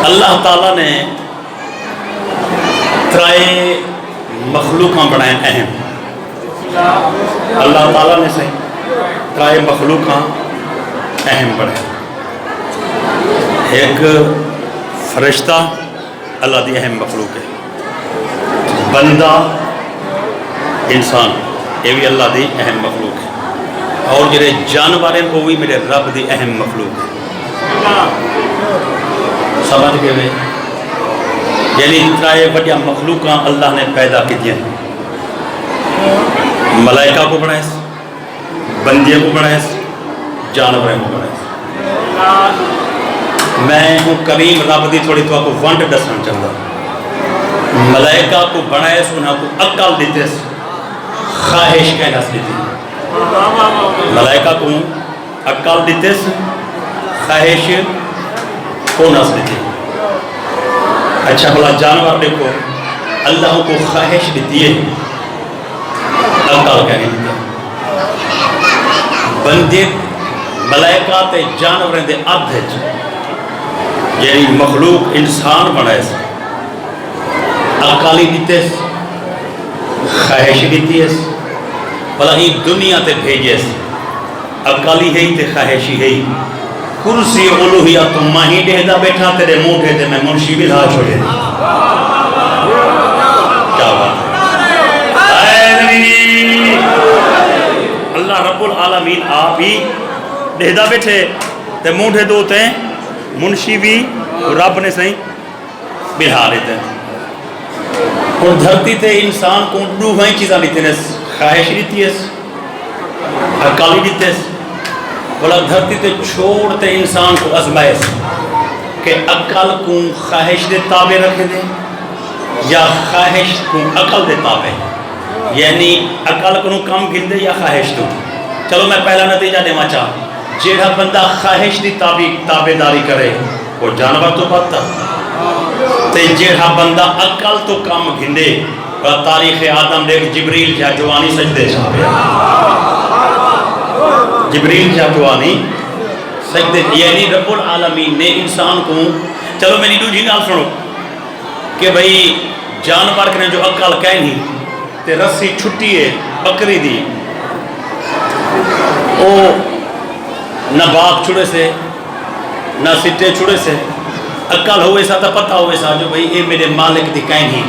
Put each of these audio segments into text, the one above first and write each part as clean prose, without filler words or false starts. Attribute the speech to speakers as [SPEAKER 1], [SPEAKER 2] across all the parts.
[SPEAKER 1] اللہ تعالیٰ نے ترائے مخلوقاں بنائے اہم. اللہ تعالیٰ نے صحیح ترائے مخلوقاں اہم بنائے. ایک فرشتہ اللہ دی اہم مخلوق ہے. بندہ انسان یہ بھی اللہ دی اہم مخلوق ہے. اور جڑے جانور ہیں وہ بھی میرے رب دی اہم مخلوق ہے. سمجھ گئے میں یعنی ترائے وڈیا مخلوقاں اللہ نے پیدا کی ہیں. ملائکہ کو بنائے، بندے کو بنائے، جانوروں کو بنائے. میں ہوں کریم رب دی تھوڑی تو آپ کو ونڈ دسنا چاہتا. ملائکہ کو بنائے انہوں کو عقل دیتے، خواہش کہنا دیتی. ملائکہ کو عقل دیتے، خواہش کو نس دیتی. اچھا بھلا جانور دیکھو اللہ کو خواہش دیتی ہے، عقل کہنے دیتا. بندے ملائکہ تے جانور دے عبد ہے یعنی مخلوق انسان بنائے سے عقل دیتے، خواہش دیتی ہے. بھلا ہی دنیا تے بھیجے سے عقل ہی تے خواہش ہی. کرسی الوہیہ تو ماہی دہدا بیٹھا تیرے موٹے تے میں منشی بھی لا چھوڑے. کیا بات اللہ رب العالمین آپ ہی دہدا بیٹھے تے موٹے دو تے منشی بھی رب نے صحیح بہا لیتے ہیں. اور دھرتی تے انسان کو دو ہیں چیزاں لیتے ہیں، خواہش لیتی ہے، عقل دیتے ہیں. بولا دھرتی تے چھوڑتے انسان کو ازمائے کہ عقل کو خواہش دے تابع رکھے دے یا خواہش کو عقل دے تابع، یعنی عقل کو کم گن دے یا خواہش تو. چلو میں پہلا نتیجہ دینا چاہا، جیڑا بندہ خواہش دی تابع داری کرے وہ جانور تو بدتا، تے جیڑا بندہ عقل تو کم گھندے تاریخ آدم دیکھ جبریل جا جوانی سجدے چھاپے. جبریل جا جوانی سجدے، یعنی رب العالمین نے انسان کو. چلو میں نہیں دوجی نال سنو کہ بھئی جانور کرنے جو عقل کہیں تے رسی چھٹی ہے بکری دی، او نہ باغ چھڑے سے نہ سٹے چھڑے سے، عقل ہوئے سا تا پتہ ہوئے سا جو بھئی اے میرے مالک دی کہیں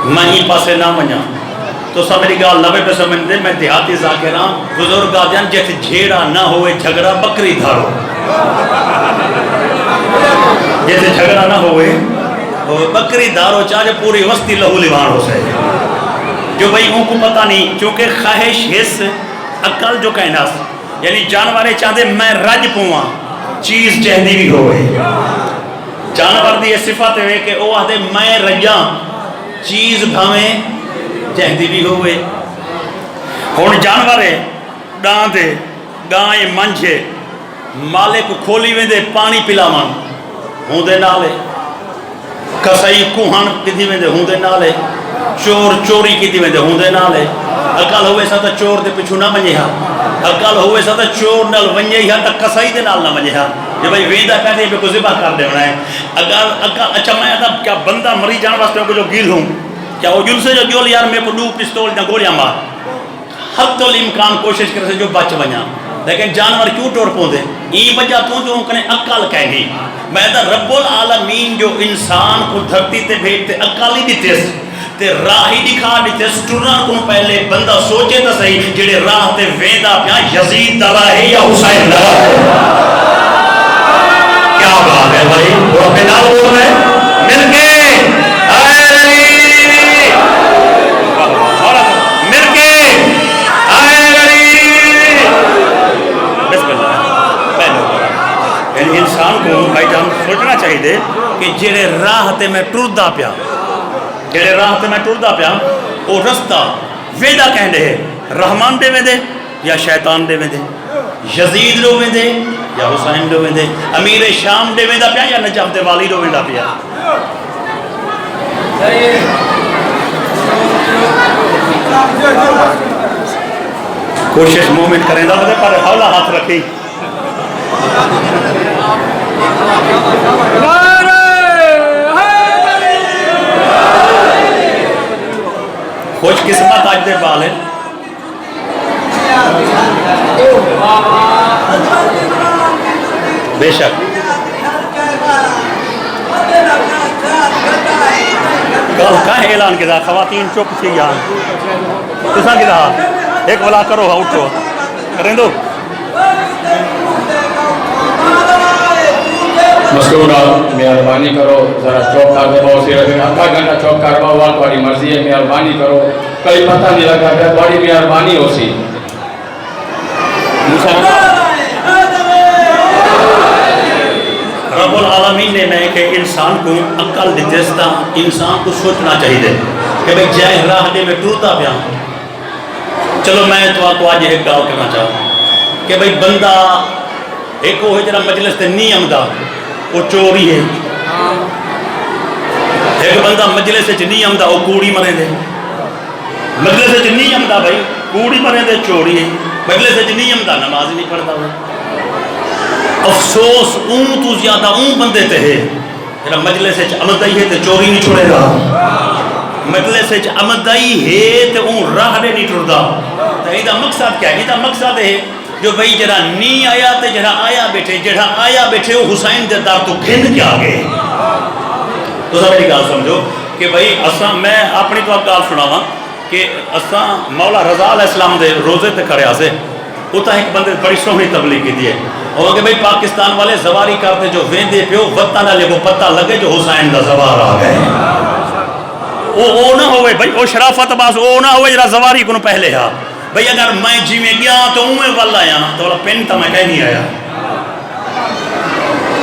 [SPEAKER 1] میں ہی پاسے نہ منیا. تو سب میری گال نوے پہ سمجھ دے میں دیہاتی ذاکران بزرگ آدھیان جیسے جھیڑا نہ ہوئے جھگڑا بکری دھارو. جیسے جھگڑا نہ ہوئے بکری دھارو چاہے پوری وستی لہو لیوان ہو سے. جو بھئی ان کو پتہ نہیں چونکہ خواہش حص عقل جو کہنا یعنی جانورے چاہتے میں رج پواں چیز چہدی بھی ہوئے. جانور دی یہ صفت ہے کہ وہ آدھے میں رجاں چیز بھامیں چہدی بھی ہوئے. ہون جانورے ڈان دے گائیں منجھے مالے کو کھولی میں دے پانی پلاوان ہوں دے نالے، کسائی کوہن کدھی میں دے ہوں دے نالے، چور چوری کدھی میں دے ہوں دے نالے. عقل ہوئے سا تا چور دے پچھو نہ منجے ہاں، عقل ہوئے سا تا چور نال ونجے ہاں تا کسائی دے نال نہ منجے ہاں. جو بھئی ویدہ کہتے ہیں کو ذبح کر دے بنائے. اگر اچھا میں ادھا کیا بندہ مری جان واسطے کو جو گیل ہوں کیا وہ جن سے جو گیل یار میں کو دو پستول یا گولیاں مار حد الامکان کوشش کرے سے جو بچ بنیا. لیکن جانور کیوں ٹور پوں دے این وجہ تو جو انکنے عقل کہیں. میں دا رب العالمین جو انسان کو دھرتی تے بھیجتے عقل ہی دیتے تے راہ ہی دکھا دیتے ٹرنا کو پہلے بندہ سوچے تا صحیح جڑے راہ تے ویندا پیا یزید دا راہ ہے یا حسین دا راہ ہے. کیا بات ہے بھائی وہ اپنے نال بول رہے مل کے انسان کو بھائی جان سوچنا چاہیے کہ جڑے راہ تے میں ٹردا پیا جڑے راہ تے میں ٹردا پیا وہ رستہ ویدا کہندے ہے رحمان دے ویندے یا شیطان دے ویندے، یزید دے ویندے یا حسین دے ویندے، امیر شام دے ویندا پیا یا نجف دے والی دے ویندا پیا. کوشش مومن کریں دا پر حوالہ ہاتھ رکھی. نعرہ لاج دے بال ہے بے شک کل کہاں اعلان کیا خواتین چپ تھی جان کسا کیا ایک بلا کرو اٹھو کریں دو
[SPEAKER 2] مسکورہ مہربانی کرو ذرا چوک کر دو آدھا گھنٹہ چوک کر دو تھوڑی مرضی ہے مہربانی کرو کئی پتہ نہیں لگا پھر تھوڑی مہربانی ہو سی
[SPEAKER 1] رب العالمین نے میں کہ انسان کو عقل دیتا انسان کو سوچنا چاہیے کہ بھئی جائے راہ دے میں ٹرتا پیا چلو میں تو آپ کو آج ایک گال کرنا چاہوں کہ بھئی بندہ ایک وہ ہے جنہا مجلس تے نہیں آمدہ وہ چوری ہے ایک بندہ مجلس سے نہیں آمدہ وہ کوڑی مرے دے مجلس سے نہیں آمدہ بھائی کوڑی مرے دے چوری ہے مجلس سے نہیں آمدہ نماز نہیں پڑھتا ہوئے افسوس اون تو زیادہ اون بندے تے ہے جنہا مجلس سے آمدہ ہی ہے تے چوری نہیں چھوڑے گا مجلس سے آمدہ ہی ہے تے اون راہ دے نہیں چھوڑ دا تو ایدہ مقصد کیا ہے ایدہ مقصد ہے جو بھئی جڑا نہیں آیا تے جڑا آیا بیٹھے وہ حسین دے دار تو گھن کے آگے تو سب میری گال سمجھو کہ بھئی میں اپنی تو آپ گال سناواں کہ مولا رضا علیہ السلام دے روزے تے کھڑے آسے اتھا ایک بندے بڑی سوہنی تبلیغ کی دیئے اور کہ بھئی پاکستان والے زواری کرتے جو ویندے پیو وطن لے کو پتہ لگے جو حسین دا زوار آ گئے وہ نہ ہوئے بھئی وہ شرافت باز وہ نہ ہوئے جرا زواری کو پہلے ہاں بھئی اگر میں جی میں گیا تو میں والا آیا تو والا پین تا میں کہیں نہیں آیا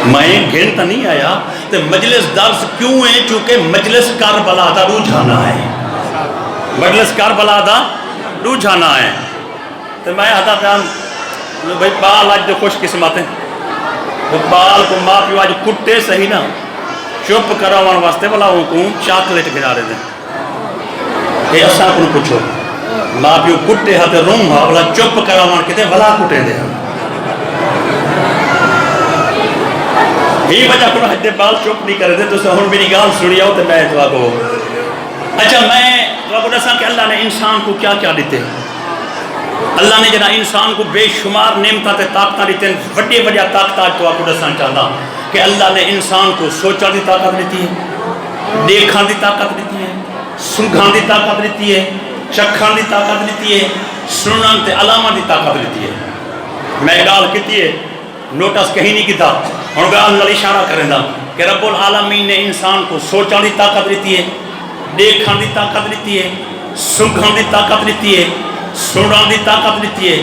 [SPEAKER 1] میں گھن تا نہیں آیا تو مجلس درس کیوں ہے چونکہ مجلس کربلا دا روجھانا ہے مجلس کربلا دا روجھانا ہے تو میں آتا تھا بھئی بال آج جو خوش قسمت ہیں تو بال کو ماں پیو آج کٹے صحیح نا چپ کراوان واسطے بلا ہوں کو چاکلیٹ گھنا رہے دیں یہ اساں کو پوچھو ماں پیو کٹے ہاتھ روم ہاں بلا چپ کراوان کتے بلا کٹے دے یہ وجہ کو ہجدے بال چپ نہیں کرے دے تو ہن میری گال سنی آؤ تو میں تو آگو اچھا میں تو آگو دساں کہ اللہ نے انسان کو کیا کیا دیتے اللہ نے جنا انسان کو بے شمار نعمتاں تے طاقتاں دیتے ہیں وڈی وڈی طاقتاں تو آپ کو دساں چاہتا کہ اللہ نے انسان کو سوچا دی طاقت دیتی ہے دیکھان دی طاقت دیتی ہے سنگھان دی طاقت دیتی ہے چکھان دی طاقت دیتی ہے سنن تے علامہ دی طاقت دیتی ہے میں گال کیتی ہے نوٹس کہیں نہیں کیتا اور گال نال اشارہ کریں دا کہ رب العالمین نے انسان کو سوچا دی طاقت دیتی ہے دیکھان دی طاقت دیتی ہے سنگھان دی طاقت دیتی ہے سنن دی طاقت دیتی ہے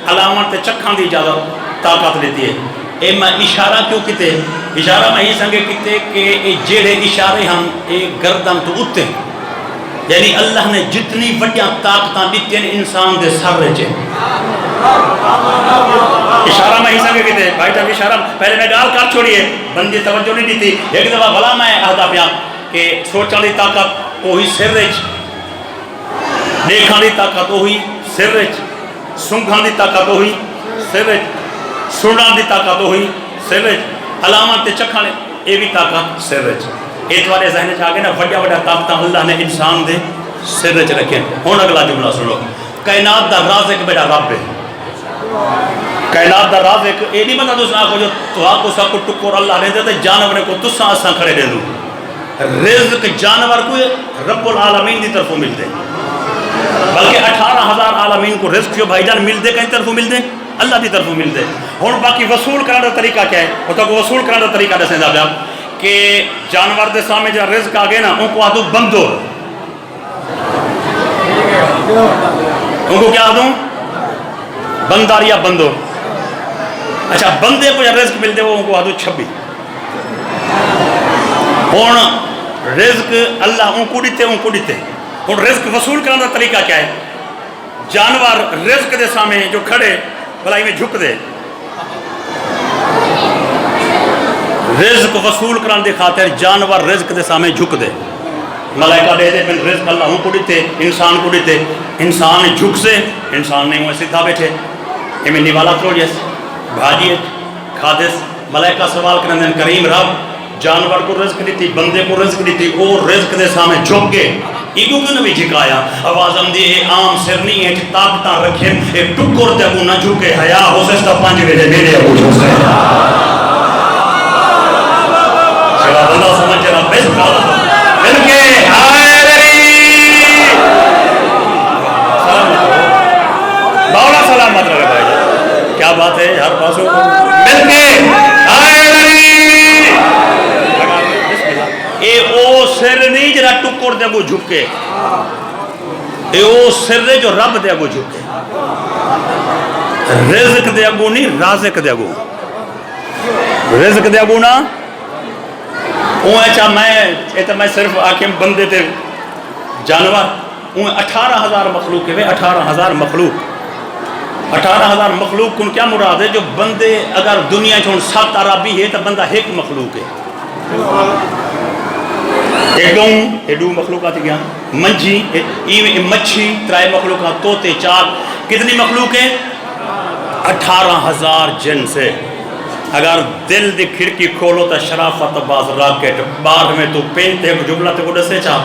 [SPEAKER 1] علامہ تے چکھان دی اجازت طاقت دیتی ہے اے میں اشارہ کیوں کیتے اشارہ میں ہی سنگے کیتے کہ جیڑے اشارے ہم ایک گردن تو اتے یعنی اللہ نے جتنی وڈیاں طاقتاں دیتی ہیں انسان دے سر رچے اشارہ میں ہی سنگے کیتے بھائی جب اشارہ پہلے میں گال کر چھوڑیے بندی توجہ نہیں دیتی ایک دفعہ بھلا میں آدھا پیا کہ سوچا دی طاقت وہی سر رچ دیکھان دی طاقت وہی سر رچ سنگھان دی طاقت وہی سر رچ سنن دی طاقت ہوئی سر وچ علامات تے چکھانے اے بھی طاقت سر وچ ایتوارے ذہن چ آ گئے نا وڈیا وڈا طاقتاں اللہ نے انسان دے سر وچ رکھے ہن اگلا جملہ سنو کائنات دا رازق بیٹا رب ہے کائنات دا رازق اے نہیں بندہ دوسرا کو جو تو آپ کو سب کو ٹکر اللہ نے دے تے جانور کو تساں اساں کھڑے دے دو رزق جانور کو رب العالمین دی طرفوں ملتے بلکہ 18,000 عالمین کو رزق جو بھائی جان ملتے کہیں طرفوں ملتے اللہ دی طرفوں ملتے ہون باقی وصول کرنے کا طریقہ کیا ہے وہ تو وصول کرنے کا طریقہ دسیں دا بیا کہ جانور دے سامنے جو رزق آگے نا ان کو آدھو بندو ان کو کیا آدھوں بندار یا بندو اچھا بندے کو یا رزق ملتے وہ ان کو آدھو چھبی ہون رزق اللہ ان کو دیتے ہون رزق وصول کرنے کا طریقہ کیا ہے جانور رزق دے سامنے جو کھڑے بلائی میں جھک دے رزق وصول کران دے خاطر جانور رزق دے سامنے جھک دے ملائکہ دے دے پھر رزق اللہ ہوں کو دیتے انسان کو دیتے انسان جھک سے انسان نہیں ہوئے سیدھا بیٹھے ہمیں نیوالا کرو جیس بھاجیے کھادس ملائکہ سوال کرنے دیں کریم رب جانور کو رزق دیتی بندے کو رزق دیتی اور رزق دے سامنے جھک گے ایگو کیوں نہ بھی جھکایا آواز ہم دی عام سر نہیں ہے طاقتاں رکھیں ایک ٹکر تے ابو نہ جھکے حیا ہو سے ستا 5 بجے میرے ابو جھکے چلا بندہ سمجھ رہا بیس کالا مل کے باولا سلامت رہے بھائی جان کیا بات ہے ہر پاسوں مل کے اے او سر نہیں جرا ٹکر دے ابو جھکے اے او سر دے جو رب دے ابو جھکے رزق دے ابو نہیں رازق دے ابو رزق دے ابو نا اون اچھا میں صرف آکھیں بندے تے جانور اون 18,000 مخلوق ہے 18,000 مخلوق 18,000 مخلوق کن کیا مراد ہے جو بندے اگر دنیا چھوڑ 7 عربی ہے تو بندہ ایک مخلوق ہے ایڈو مخلوقات گیا منجھی مچھی 3 مخلوقات توتے 4 کتنی مخلوق ہے 18,000 جن سے اگر دل دی کھڑکی کھولو تا شرافت باز راکٹ بار میں تو پینتے ایک جملہ تے کو دسے چاہ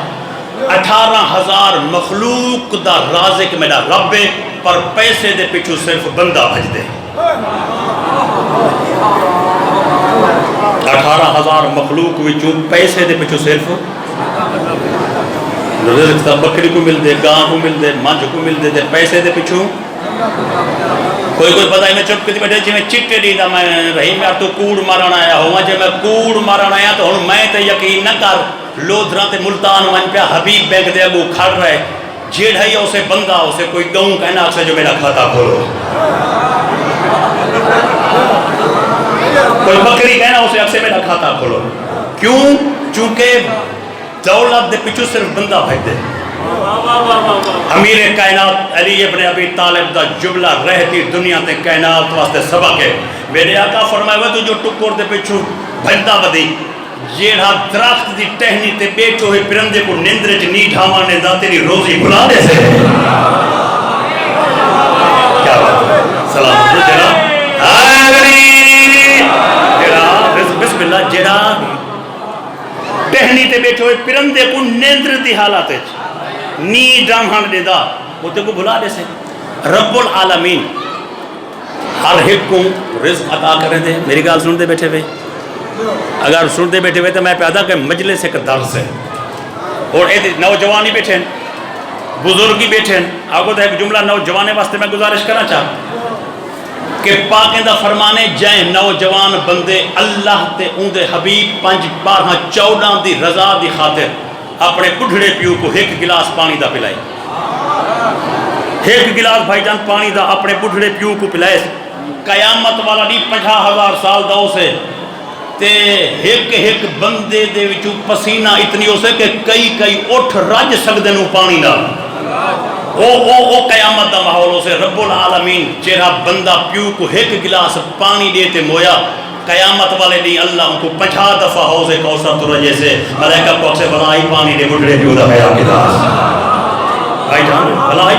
[SPEAKER 1] 18,000 مخلوق دا رازق میرا رب ہے پر پیسے دے پچھو صرف بندہ بھج دے 18,000 مخلوق وچوں پیسے دے پچھو صرف رزق تا بکری کو مل دے گاں کو مل دے مانج کو مل دے پیسے دے پچھو کوئی پتہ ہی میں چپ کتی بیٹھے جی میں چٹے دی دا میں رہی میں تو کوڑ مارن آیا ہوں جی میں کوڑ مارن آیا تو ہوں میں تے یقین نہ کر لودھران تے ملتان من پیا حبیب بینک دے اگو کھڑ رہے جیڑ ہے اسے بندہ اسے کوئی گاؤں کہنا اسے جو میرا کھاتا کھولو کوئی بکری کہنا اسے اکسے میرا کھاتا کھولو کیوں چونکہ دولت دے پچھو صرف بندہ بھائی دے امیر کائنات علی ابن ابی طالب دا جملہ رہتی دنیا تے کائنات واسطے سبق ہے میرے آقا فرمائے ہوئے تو جو ٹکور دے پچھو بھجدہ بدی جیڑا درخت دی ٹہنی تے بیٹھو ہے پرندے کو نندرچ نیٹھا مانے دا تیری روزی بھلا دے سے کیا بات ہے سلام بسم اللہ جیڑا ٹہنی تے بیٹھو ہے پرندے کو نندر دی حالات ہے نیٹ رام دے دا وہ تے کو بھلا دے سے رب العالمین ہر ایک کو رزق عطا کریں دے میری گال سن دے بیٹھے ہوئے اگر سن دے بیٹھے ہوئے تو میں پیدا کہ مجلس ایک درس ہے اور نوجوانی بیٹھے ہیں بزرگی بیٹھے ہیں آپ کو تو ایک جملہ نوجوانے واسطے میں گزارش کرنا چاہتا کہ پاکندہ فرمانے جائیں نوجوان بندے اللہ تے اون دے حبیب 5-12-14 دی رضا دی خاطر اپنے بڑھڑے پیو کو ایک گلاس پانی دا پلائی ایک گلاس بھائی جان پانی دا اپنے بڑھڑے پیو کو پلائے قیامت والا نہیں 50,000 سال دا اسے تے ایک بندے دے وچوں پسینہ اتنی اسے کہ کئی اٹھ رج سکدے نو پانی دا او قیامت دا ماحول اسے رب العالمین چہرہ بندہ پیو کو ایک گلاس پانی دیتے مویا قیامت والے نہیں اللہ ان کو 50 دفعہ حوض کوثر تو رجے سے ملائکہ پاک سے بلائی پانی دے بڑھڑے پیو دا خیال کے داس بھائی جان بلائی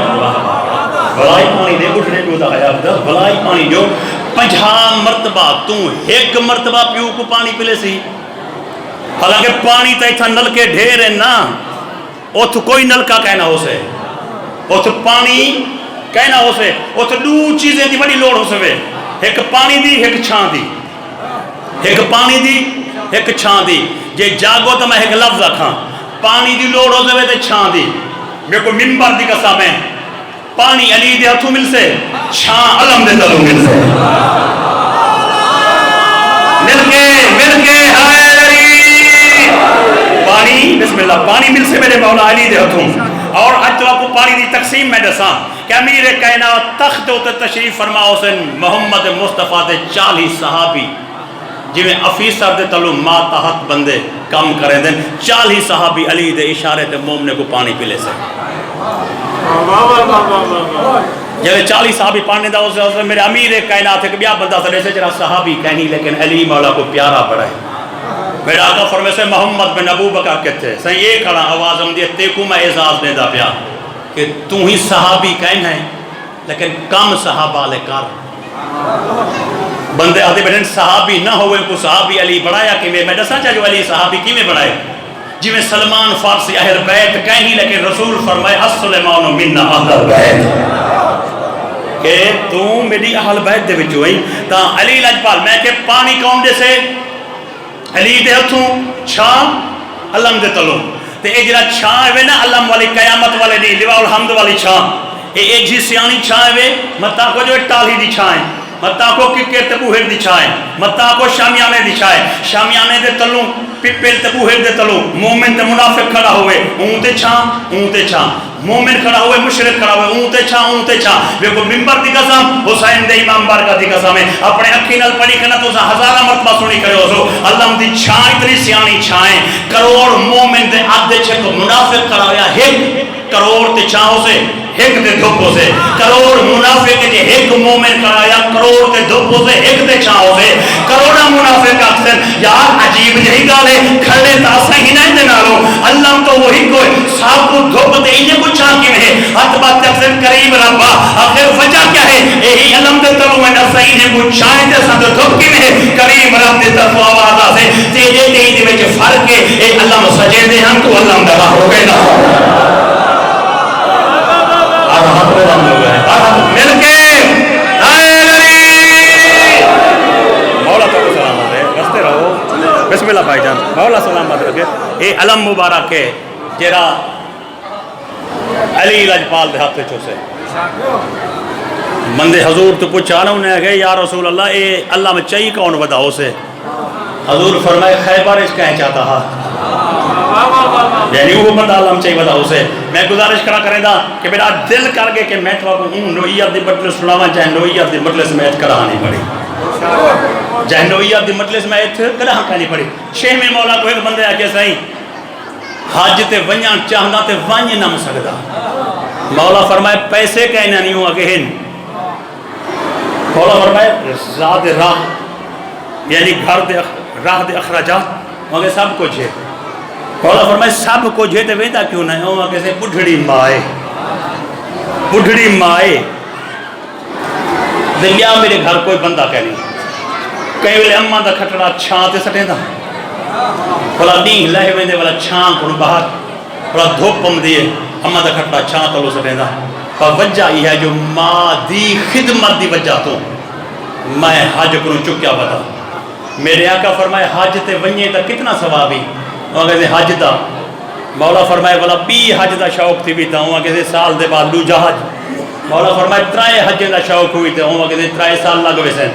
[SPEAKER 1] پانی دے بڑھڑے پیو دا خیال کے داس بلائی پانی جو 50 مرتبہ تو ایک مرتبہ پیو کو پانی پلے سی حالانکہ پانی تا اتھا نل کے ڈھیر ہے نا اتھ کوئی نلکا کہنا ہو سے اتھ پانی کہنا ہو سے اتھ دو چیزیں دی بڑی لوڑ ہو سے ایک پانی دی ایک چھان دی ایک پانی دی ایک چھان دی جے جاگو تو میں ایک لفظ رکھاں پانی دی لوڑ ہو سے تے چھان دی میں کو منبر دی قسم ہے پانی علی دے ہتھوں مل سے چھان علم دے تلوں مل سے مل کے ہائے علی پانی بسم اللہ پانی مل سے میرے مولا علی دے ہتھوں اور آج تو آپ کو پانی دی تقسیم میں دساں کہ امیر کائنات تخت ہوتے تشریف فرما حسین محمد مصطفیٰ دے 40 صحابی جی میں افیسر دے تلو ما تحت بندے کم کریں دیں 40 صحابی علی دے اشارے تے مومنے کو پانی پلے سے جب 40 صحابی پانی دا اسے میرے امیر کائنات ہے کہ بیا بندہ سے جیسے جرا صحابی کہنی لیکن علی مولا کو پیارا پڑا ہے میرے آقا فرمے سے محمد بن ابو بکر کہتے ہیں یہ کھڑا آواز ہم دیئے تیکو میں اعزاز دے دا پیا کہ تو ہی صحابی کہن ہے لیکن کم صحابہ لے کر بندے آدھے بیٹھیں صحابی نہ ہوئے کو صحابی علی بڑھایا کہ میں دسنا چاہ جو علی صحابی کی میں بڑھائے جی میں سلمان فارسی اہل بیت کہیں لیکن رسول فرمائے السلمان منا اہل بیت کہ تو میری اہل بیت دے وچ ہوئی تا علی لجپال میں کہ پانی کون دے سے علی دے ہتھوں چھاں علم دے تلوں تے اے جڑا چھاں ہے نا علم والی قیامت والے دی لواء الحمد والی چھاں اے ایک جی سیانی چھاں ہے متا کو جو ٹالی دی چھاں ہے متا کو ککر تے بوہر دی چھاں ہے متا کو شامیانے دی چھاں ہے شامیانے دے تلوں پپل تے بوہر دے تلوں مومن تے منافق کھڑا ہوئے اون تے چھاں مومن کھڑا ہوئے مشرک کھڑا ہوئے اون تے چھاں دیکھو منبر دی قسم حسین دے امام بارگاہ دی قسم ہے اپنے اکھی نال پڑھی کنا تو ہزارہ مرتبہ سنی کرے ہو سو اللہ دی چھاں اتنی سیانی چھائیں کروڑ مومن دے آدھے چھے کو منافق کھڑا ہویا ایک کروڑ تے چھاؤں سے ایک دے دھوپوں سے کروڑ منافق کے ایک مومن کھڑا یا کروڑ تے دھوپوں سے ایک دے چھاؤں سے کروڑا منافق اکثر یار عجیب جہی گالے کھڑے تاسا ہی نہیں دینارو اللہ تو وہی کوئی صاحب کو دھوپ دے انہیں کو چھاں کی میں حد بات اکثر قریب ربا آخر وجہ کیا ہے یہی علم دے تلو میں نفسہ انہیں کو چھائیں دے ساتھ دھوپ کی میں قریب رب دے طرف آوازہ سے تیجے تیجے میں جو فرق ہے اے اللہ سجے دے ہم تو اللہ دے راہ ہو گئے نا مل کے مولا تو سلامت ہے بستے رہو بسم اللہ بھائی جان مولا سلامت رکھے اے علم مبارک ہے جیرا علی لجپال دے ہاتھ چوسے مندے حضور تو پوچھا نا انہیں کہ یا رسول اللہ اے اللہ میں چاہیے کون ودا ہو سے حضور فرمائے خیبر اس کہیں چاہتا ہا یعنی وہ بندہ اللہ چاہیے ودا ہو سے میں گزارش کریں دا کہ میرا دل کر گئے کہ میں تو آپ نوئیت دی مجلس سناوا چاہے نوئیت دی مجلس میں کرا نہیں پڑی چاہے نوئیت دی مجلس میں کرا نہیں پڑی شیخ میں مولا کو ایک بندے آکے صحیح حج تے ونیاں چاہنا تے ونی نہ سکدا مولا فرمائے پیسے کہنا نہیں ہوں اگے ہن مولا فرمائے ذات راہ یعنی گھر دے راہ دے اخراجات وہاں سب کچھ ہے مولا فرمائے سب کچھ ہے تے ویندہ کیوں نہیں ہوں وہاں کیسے بڑھڑی مائے دنیا میرے گھر کوئی بندہ کہہ نہیں کئی ویلے اماں دا کھٹڑا چھاں تے سٹیں دا بھلا نہیں لہے ویندے والا چھاں کو باہر بھلا دھوپم دیئے اماں دا کھٹڑا چھاں تلو سٹیں دا پر وجہ یہ ہے جو ماں دی خدمت دی وجہ تو میں حج کروں چکیا بتا میرے آقا فرمائے حج تے ونجے تا کتنا ثوابی وہاں کہتے حج دا مولا فرمائے والا بی حج دا شوق تھی بھی تا وہاں کہتے سال دے بعد لو جہاج مولا فرمائے ترائے حج دا شوق ہوئی تے وہاں کہتے ترائے سال لگ ویسے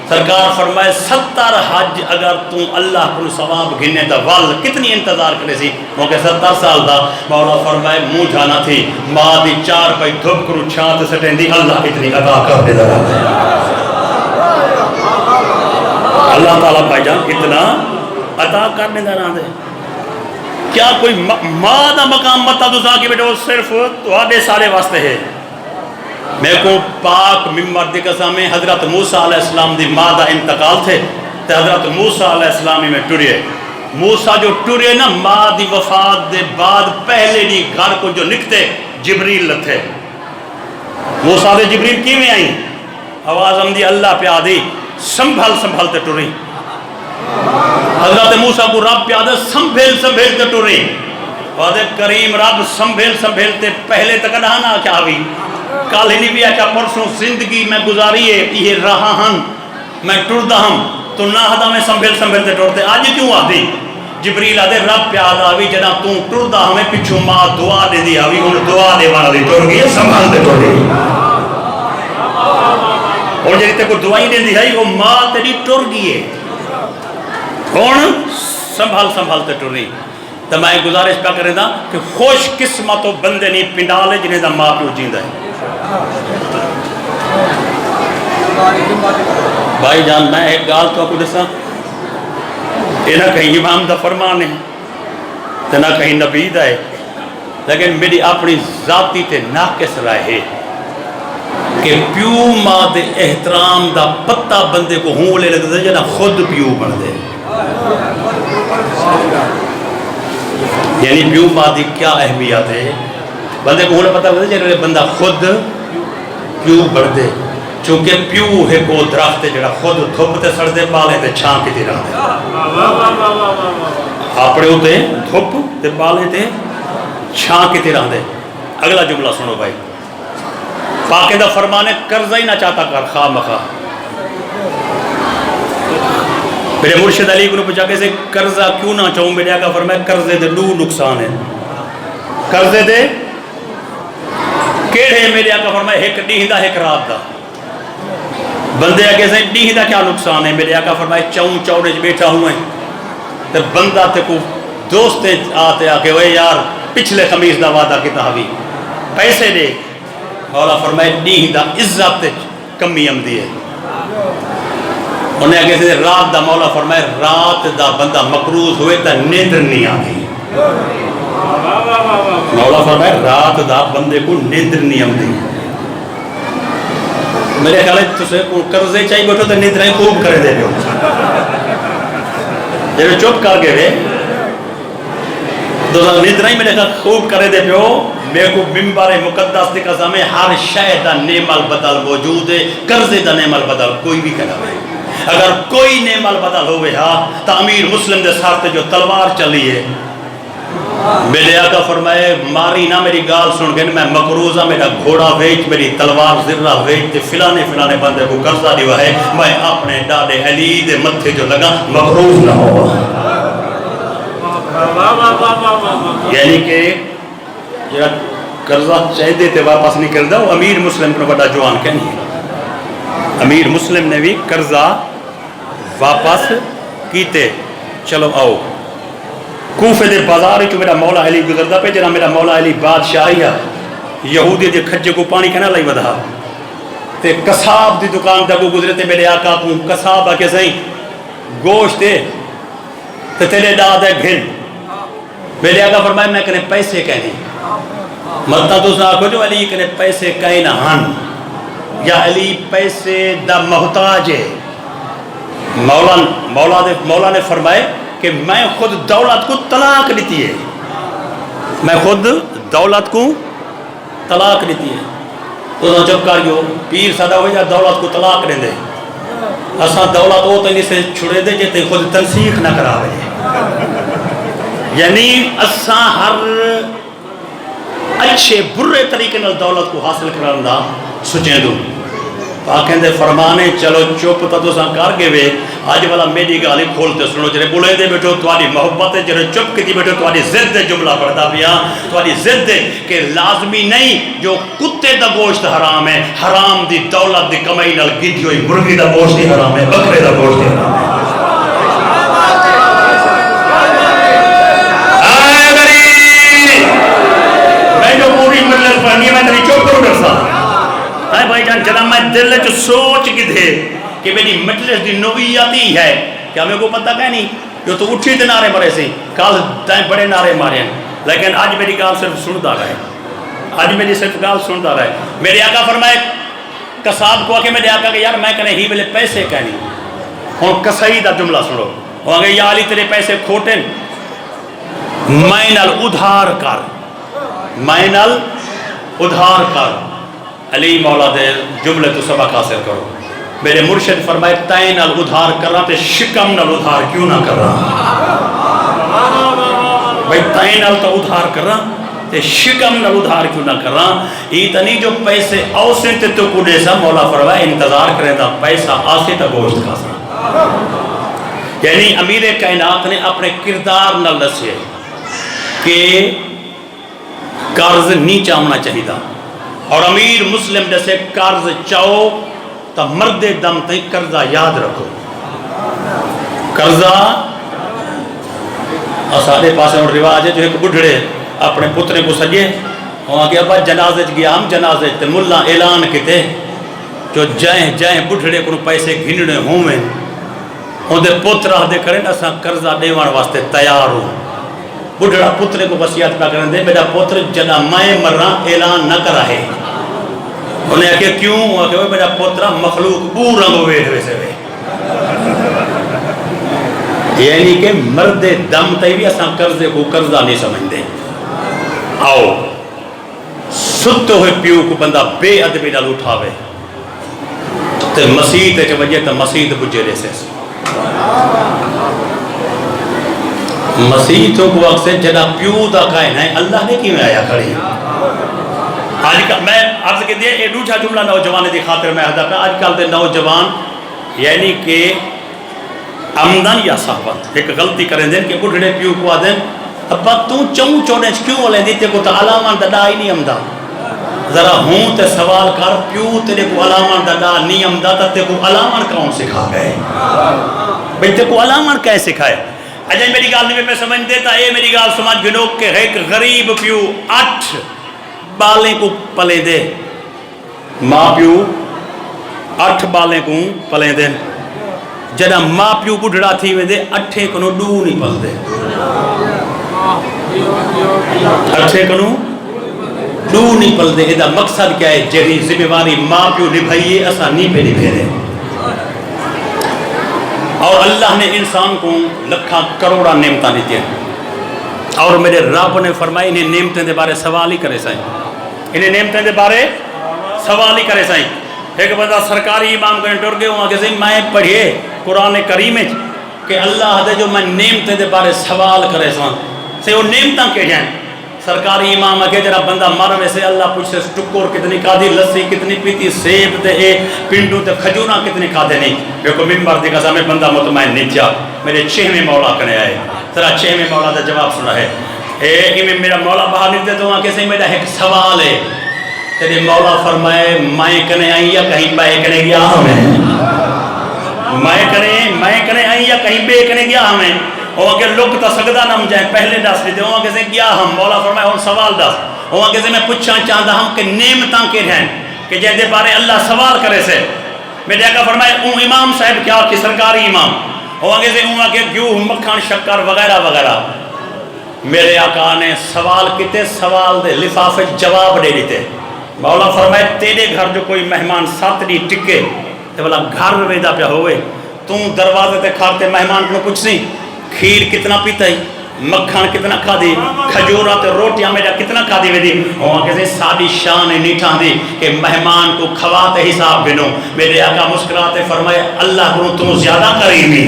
[SPEAKER 1] سرکار فرمائے 70 حج اگر تم اللہ کو ثواب گھنے تا وال کتنی انتظار کرے سی وہ کہ 70 سال دا مولا فرمائے منہ جانا تھی ماں دی 4 پہ دھوپ کرو چھانت سٹیں دی اللہ اتنی عطا کر دے دارا اللہ تعالیٰ بھائی جان اتنا عطا کرنے دارا دے کیا کوئی ماں دا مقام متا دوزا کی بیٹے وہ صرف توڑے سارے واسطے ہے میں کو پاک ممبر دی قسم میں حضرت موسیٰ علیہ السلام دی ماں دا انتقال تھے تو حضرت موسیٰ علیہ السلامی میں ٹوریے موسیٰ جو ٹوریے نا ماں دی وفات دے بعد پہلے دی گھر کو جو نکتے جبریل لتھے موسیٰ دے جبریل کی میں آئیں آواز ہم دی اللہ پہ آدھی سنبھلتے ٹوری حضرت موسیٰ کو رب پہ آدھے سنبھلتے ٹوری وعدے کریم رب سنبھلتے پہلے تک نہ کیا ہوئی کال ہی نہیں بھی آچا پرسوں زندگی میں گزاری ہے یہ رہا ہم میں ٹردا ہم تو نہ ہدا میں سنبھلتے ٹرتے آج کیوں آدھی جبریل آدھے رب پیاد آوی جنا تو ٹردا ہمیں پچھو ماں دعا دے دی آوی ان دعا دے والا دی ٹر گئی سنبھلتے ٹر گئی اور جنہی تے کو دعائی دے دی ہے وہ ماں تیری ٹر گئی ہے کون سنبھلتے ٹر گئی تو میں گزارش پہ کریں دا کہ خوش قسمت و بندے نہیں پنڈالے جنہیں دا ماں پیو جیندہ ہے بھائی جان میں ایک گال تو آپ کو دسا یہ نہ کہیں امام دا فرمان ہے تو نہ کہیں نبی دا ہے لیکن میری اپنی ذاتی تے ناقص رائے ہے کہ پیو ماں دے احترام دا پتہ بندے کو ہوں لے لگتا ہے جنہ خود پیو بن دے یعنی پیو ماں دی کیا اہمیت ہے بندے کو ہونے پتہ ہوتا ہے بندہ خود پیو بڑھ دے چونکہ پیو ہے کو درخت ہے جڑا خود دھوپ تے سڑ دے پالے تے چھان کی دی رہا دے اپنے اتنے دھپ تے بالے تے چھاں کتے رہندے. اگلا جملہ سنو بھائی. پاک دا فرمانے قرضہ ہی نہ چاہتا کر خواہ مخواہ. میرے مرشد علی کو پوچھا کہ قرضہ کیوں نہ چاہوں؟ میرے آقا فرمایا قرضے دے دو نقصان ہے. قرضے دے کیڑے؟ میرے آقا فرمایا ایک ڈیہہ دا ایک رات دا. بندے آگے سے ڈیہہ دا کیا نقصان ہے؟ میرے آقا فرمایا چاؤں چاؤڑے بیٹھا ہوں ہیں تو بندہ تے کو دوستے آتے آکے وہ یار پچھلے خمیس دا وعدہ کتا ہوئی پیسے دے. مولا فرمائے ڈیہہ دا عزت کمی آمدی ہے. انہیں آگے سے رات دا مولا فرمائے رات دا بندہ مقروض ہوئے تا نیندر نہیں آتی. مولا فرمائے رات دا بندے کو نیندر نہیں آتی. میرے خیال ہے تسے کو قرضے چاہیے بیٹھو تو نیندریں خوب کرے دے بیو. جب چپ کر گئے وے دوستان نیندریں میرے خیال خوب کرے دے بیو. میرے کو ممبر مقدس دی قسم ہے ہر شے دا نعم البدل موجود ہے. قرضے دا نعم البدل کوئی بھی کہنا ہے. اگر کوئی نعم البدل ہوئے ہاں تو امیر مسلم دے ساتھ جو تلوار چلی ہے. میرے آقا فرمائے ماری نہ میری گال سن گئے میں مقروضہ میرا گھوڑا ویچ میری تلوار ذرہ ویچ فلانے بندے کو قرضہ دیوا ہے میں اپنے ڈاڈے علی دے متھے جو لگا مقروض نہ ہوا. یعنی کہ جڑا قرضہ چاہیے تے واپس نہیں کردا وہ امیر مسلم کو بڑا جوان کہنی ہے. امیر مسلم نے بھی قرضہ واپس کیتے. چلو آؤ کوفے دے بازار چ میرا مولا علی گزردا پہ جنا میرا مولا علی بادشاہی ہے یہودی دے کھجے کو پانی کنا لائی ودا تے قصاب دی دکان تے کو گزرے تے میرے آقا کو قصاب آ کے سہی گوشت تے تیرے دا دے گھن. میرے آقا فرمایا میں کنے پیسے کہنے مطلب تو آکھو جو علی کنے پیسے کہنا ہن یا علی پیسے دا محتاج ہے. مولا نے فرمائے کہ میں خود دولت کو طلاق دیتی ہے. میں خود دولت کو طلاق دیتی ہے. تو جب کریو پیر صدا ہوئے یا دولت کو طلاق دیں دے اساں دولت وہ تو نہیں سے چھڑے دے جتے خود تنسیخ نہ کراوے. یعنی اساں ہر اچھے برے طریقے نال دولت کو حاصل کرن دا سوچیں دو. پاکیں دے فرمانے چلو چپ تو ساں کر گئے وے آج والا میری گالی کھولتے سنو جرے بولے دے بیٹھو تواڈی محبت ہے جرے چپ کی بیٹھو تواڈی ضد دے جملہ پڑھتا پیا تواڈی ضد ہے کہ لازمی نہیں جو کتے دا گوشت حرام ہے حرام دی دولت دی کمائی نال گدھی ہوئی مرغی دا گوشت ہی حرام ہے بکرے دا گوشت ہی حرام ہے. میں جو پوری مجلس پڑھنی ہے میں تیری چپ کروں ڈرسا بھائی جان جناب میں دل چ سوچ کی تھے کہ میری مجلس دی نوعیت ہی ہے کیا میرے کو پتہ کہ نہیں جو تو اٹھی تے نعرے مرے سی کل تائیں بڑے نعرے مارے ہیں لیکن آج میری گال صرف سنتا رہے آج میری صرف گال سنتا رہے. میرے آقا فرمائے قصاب کو آ کے میرے آقا کہ یار میں کہنے ہی ملے پیسے کہنی ہوں کسائی دا جملہ سنو وہ آگے یا علی تیرے پیسے کھوٹے میں نال ادھار کر میں نال ادھار کر. علی مولا دے جملے تو سبق حاصل کرو. میرے مرشد فرمائے تائیں نال ادھار کر رہا تے شکم نال ادھار کیوں نہ کر رہا. بھائی تائیں نال تو ادھار کر رہا تے شکم نال ادھار کیوں نہ کر رہا. یہ تو نہیں جو پیسے آسے تے تو کو دے سا مولا فرمائے انتظار کرے دا پیسہ آسے تا گوشت کھا سا. یعنی امیر کائنات نے اپنے کردار نال دسے کہ قرض نہیں چاہنا چاہیے اور امیر مسلم جیسے قرض چاہو تو مرد دم تھی قرضہ یاد رکھو. قرضہ سارے پاسے اور رواج ہے جو ایک بڑھڑے اپنے پترے کو سجے وہاں کہ ابا جنازے گیا ہم جنازے تے ملا اعلان کیتے جو جائیں بڑھڑے کو پیسے گھنڑے ہوں میں ان دے پتر دے کریں اساں قرضہ دیوان واسطے تیار ہوں. بڑھڑا پترے کو وصیت پہ کریں دے میرا پتر جنا میں مرنا اعلان نہ کرا ہے. انہیں کہ کیوں ہوا کہ میرا پترہ مخلوق پورا مویڑ ہوئے سے ہوئے. یعنی کہ مرد دم تے بھی اساں قرضے کو قرضہ نہیں سمجھتے. آؤ ستے ہوئے پیو کو بندہ بے ادبی نال اٹھاوے تے مسیح تے وجہ تے مسیح بجے لے سے مسیح تو کو وقت سے جنا پیو دا کائن ہے اللہ نے کی میں آیا کھڑی آج کل میں عرض کے دیا یہ دوسرا جملہ نوجوان دی خاطر میں ادا کر آج کل دے نوجوان یعنی کہ آمدن یا صحبت ایک غلطی کریں دیں کہ بڑھڑے پیو کو آدیں ابا تو چون چونے کیوں لیں دیتے کو تا علامان دا ڈائی نہیں آمدہ ذرا ہوں تے سوال کر پیو تیرے کو علامان دا ڈا نہیں آمدہ تا تے کو علامان کون سکھا گئے بھئی تے کو علامان کہیں سکھائے اجائیں میری گال نہیں میں سمجھ دیتا اے میری گال سمجھ گنوک کے ایک غریب پیو 8 بالیں کو پلے دے ماں پیو 8 بالیں کو پلے دے جنا ماں پیو بڑھڑا تھی میں دے 8 کنو ڈو نہیں پل دے 8 کنو ڈو نہیں پل دے ایدہ مقصد کیا ہے جہی ذمہ واری ماں پیو نبھائیے اسا نہیں پہ نبھے دے اور اللہ نے انسان کو لکھا کروڑا نعمتاں دیتی ہیں اور میرے رب نے فرمائی انہیں نعمتیں دے بارے سوال ہی کرے سائیں انہیں نعمتیں دے بارے سوال ہی کرے سائیں ایک بندہ سرکاری امام کرنے ٹور گئے وہاں کسی میں پڑھئے قرآن کریم کہ اللہ دے جو میں نعمتیں دے بارے سوال کرے سائیں سے وہ نعمتاں کے جائیں سرکاری امام کے جرا بندہ مر میں سے اللہ پوچھ سے ٹکور کتنی کھادی لسی کتنی پیتی سیب دے پنڈو تے کھجورا کتنی کھادے نہیں دیکھو ممبر دی قسم میں بندہ مطمئن نہیں جا میرے 6ویں مولا کنے آئے ذرا 6ویں مولا دا جواب سنا ہے اے میرا مولا باہر نکلتے تو وہاں کیسے میرا ایک سوال ہے تیرے مولا فرمائے میں کنے آئی یا کہیں بے کنے گیا ہمیں میں کنے آئی یا کہیں بے کنے گیا ہمیں وہاں کے لوگ تا سگدہ نہ جائیں پہلے دس لیتے وہاں کیسے گیا ہم مولا فرمائے اور سوال دس وہاں کیسے میں پوچھنا چاہتا ہم کہ نعمتاں کے رہیں کہ جہدے بارے اللہ سوال کرے سے میرے آقا فرمائے اون امام صاحب کیا کہ سرکاری امام وہاں کیسے وہاں کے گیو مکھان شکر وغیرہ وغیرہ میرے آقا نے سوال کیتے سوال دے لفافے جواب دے دیتے مولا فرمائے تیرے گھر جو کوئی مہمان 7 نہیں ٹکے تو بلا گھر میں ویدہ پہ ہوئے تم دروازے تے کھارتے مہمان کو کچھ نہیں کھیر کتنا پیتا ہی مکھان کتنا کھا دی کھجورا تے روٹیاں میرا کتنا کھا دی ویدی وہاں کیسے سادی شان نیٹھان دی کہ مہمان کو کھواتے حساب بنو میرے آقا مسکراتے فرمائے اللہ کو تم زیادہ قریبی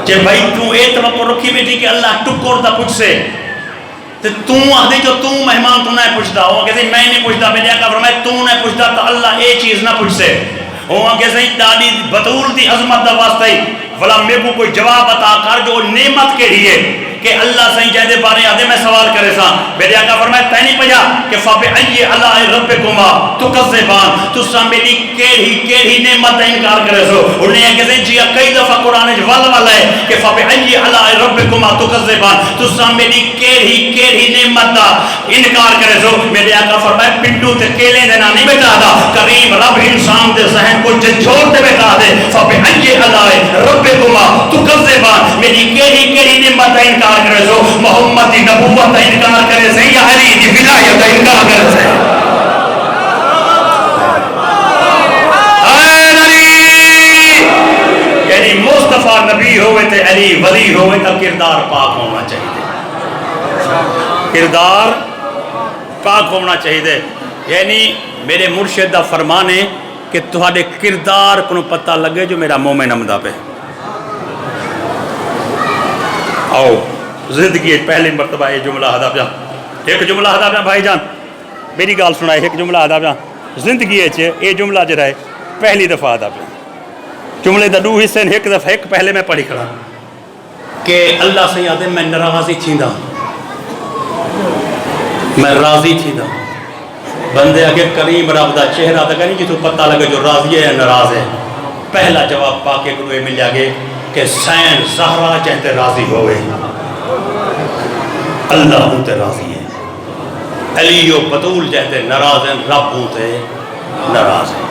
[SPEAKER 1] کہ بھائی تو توقع رکھی بیٹھی کہ اللہ ٹکور دا پوچھ سے تو آدھے جو تو مہمان تو نہیں پوچھتا وہاں کیسے میں نہیں پوچھتا میرے آقا فرمائے تو نہیں پوچھتا تو اللہ اے چیز نہ پوچھ سے وہاں کیسے دادی بطول دی عظمت دا واسطہ ہی فلا میں کو کوئی جواب عطا کر جو نعمت کے لیے کہ اللہ صحیح جہدے بارے آدھے میں سوال کرے سا میرے آقا فرمائے تینی پجا کہ فَبِعَيِّ عَلَىٰ رَبِّكُمَا تُكَذِّبَانِ تو سا میری کیڑی نعمت انکار کرے سو انہیں کہتے ہیں جی کئی دفعہ قرآن ول ہے کہ فَبِعَيِّ عَلَىٰ رَبِّكُمَا تُكَذِّبَانِ تو سا میری کیڑی نعمت دا انکار کرے سو میرے آقا فرمائے پنڈو تے کیلے دینا نہیں بیٹا دا کریم رب انسان دے ذہن کو جھوڑ دے بیٹا دے فَبِعَيِّ عَلَىٰ رَبِّكُمَا تُكَذِّبَانِ میری کیڑی نعمت انکار کرے سو محمد دی نبوت انکار کرے سے یا علی دی ولایت انکار کرے سے یعنی مصطفیٰ نبی ہوئے تے علی ولی ہوئے تا کردار پاک ہونا چاہیے کردار پاک ہونا چاہیے یعنی میرے مرشد دا فرمان ہے کہ تہاڈے کردار کو پتہ لگے جو میرا مومن امدا پہ آؤ زندگی پہلی مرتبہ یہ جملہ ادا پیا ایک جملہ ادا پیا بھائی جان میری گال سنائے ایک جملہ ادا پیا زندگی یہ جملہ جڑا ہے پہلی دفعہ ادا پیا جملے دا 2 حصے ایک دفعہ ایک پہلے میں پڑھی کھڑا کہ اللہ سے یاد ہے میں ناراضی تھیندا میں راضی تھیندا بندے اگے کریم رب دا چہرہ تے نہیں جتوں پتہ لگے جو راضی ہے یا ناراض ہے پہلا جواب پا کے کوئی مل جاگے کہ سین زہرا چاہتے راضی ہوئے اللہ ہوتے راضی ہے علی و بطول چاہتے ناراض ہیں رب ہوتے ناراض ہیں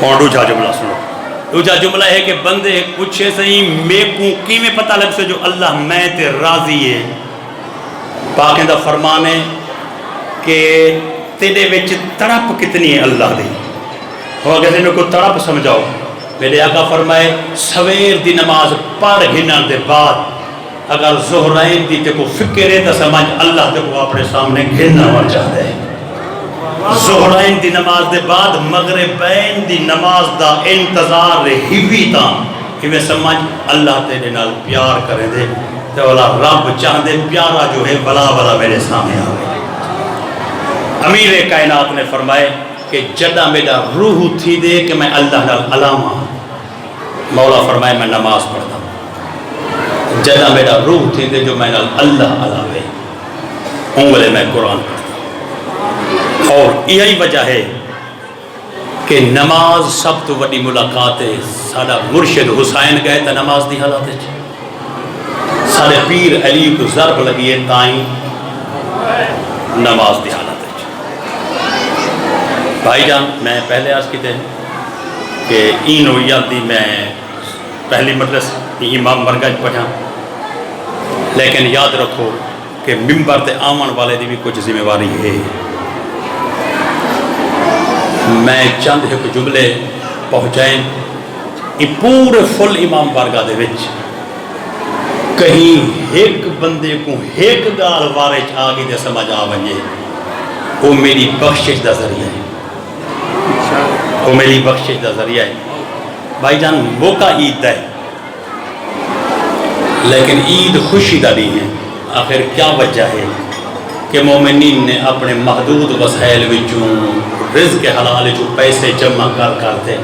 [SPEAKER 1] اور دوسرا جملہ سنو دوسرا جملہ ہے کہ بندے پوچھے صحیح میں کو کی میں پتہ لگ سے جو اللہ میں تے راضی ہے پاکیں دا فرمان ہے کہ تیرے وچ تڑپ کتنی ہے اللہ دی وہ کہتے ہیں کو تڑپ سمجھاؤ میرے آقا فرمائے سویر دی نماز پڑھ گھنن دے بعد اگر زہرین دی تے کو فکر ہے تو سمجھ اللہ تے کو اپنے سامنے گھننا ہوا چاہتے ہیں زہرین دی نماز دے بعد مغربین دی نماز دا انتظار ہی بھی تا کہ میں سمجھ اللہ تیرے نال پیار کرے دے تو والا رب چاہتے پیارا جو ہے بلا بلا میرے سامنے آئے۔ امیر کائنات نے فرمائے کہ جدہ میرا روح تھی دے کہ میں اللہ نال علامہ، مولا فرمائے میں نماز پڑھتا ہوں، جدہ میرا روح تھی دے جو میں نال اللہ علاوے انگلے میں قرآن پڑھتا ہوں۔ اور یہی وجہ ہے کہ نماز سب تو بڑی ملاقات ہے۔ سارا مرشد حسین گئے تا نماز دی حالت ہے، سارے پیر علی کو ضرب لگی ہے تائیں نماز دی حالت ہے۔ بھائی جان میں پہلے عرض کیتے ہیں کہ این ہوئی دی میں پہلی مجلس امام مرگج پڑھا، لیکن یاد رکھو کہ ممبر تے آمن والے دی بھی کچھ ذمہ واری ہے۔ میں چند ایک جملے پہنچائیں یہ پورے فل امام بارگاہ دے وچ کہیں ایک بندے کو ایک گال وارچ آگے دے سمجھ آ ونجے وہ میری بخشش دا ذریعہ ہے، وہ میری بخشش دا ذریعہ ہے۔ بھائی جان موقع عید دا ہے، لیکن عید خوشی دا نہیں ہے۔ آخر کیا وجہ ہے کہ مومنین نے اپنے محدود وسائل وچوں رزق حلال جو پیسے جمع کرتے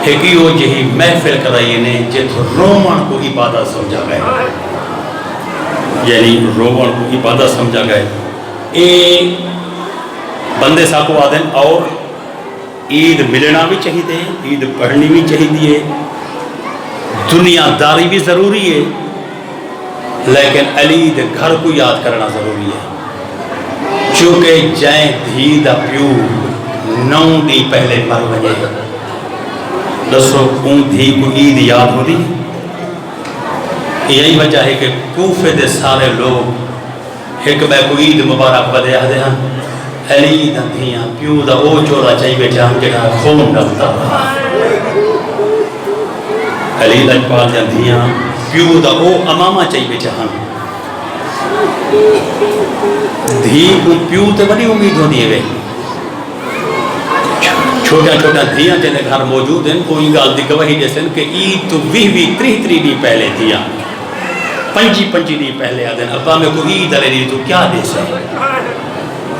[SPEAKER 1] ایک ہی وہ جہی محفل کرائی نے جت رومن کو عبادت سمجھا گئے، یعنی رومن کو عبادت سمجھا گئے۔ اے بندے ساکو آدھیں اور عید ملنا بھی چاہیے، عید پڑھنی بھی چاہیے، دنیا داری بھی ضروری ہے، لیکن علی دے گھر کو یاد کرنا ضروری ہے۔ چونکہ جائیں دھی دا پیو نو دی پہلے مر وجے دسو اون دھی کو عید یاد ہو دی۔ یہی وجہ ہے کہ کوفے دے سارے لوگ ایک بے کو عید مبارک بدے آدھے ہیں علی دا دھیاں پیو دا او چولا چاہی بیٹھا ہم جڑا خون ڈالتا علی لجپال دا دھیاں پیو دا او امامہ چاہی بیٹھا ہم دھی کو پیو تے بڑی امید ہو دیئے گئے۔ چھوٹا چھوٹا دھیاں جنہیں گھر موجود ہیں کوئی گال دی گواہی جیسے کہ عید تو بھی تری دی پہلے دیا پنجی دی پہلے آدھیں ابا میں کو عید علی دی تو کیا دے سے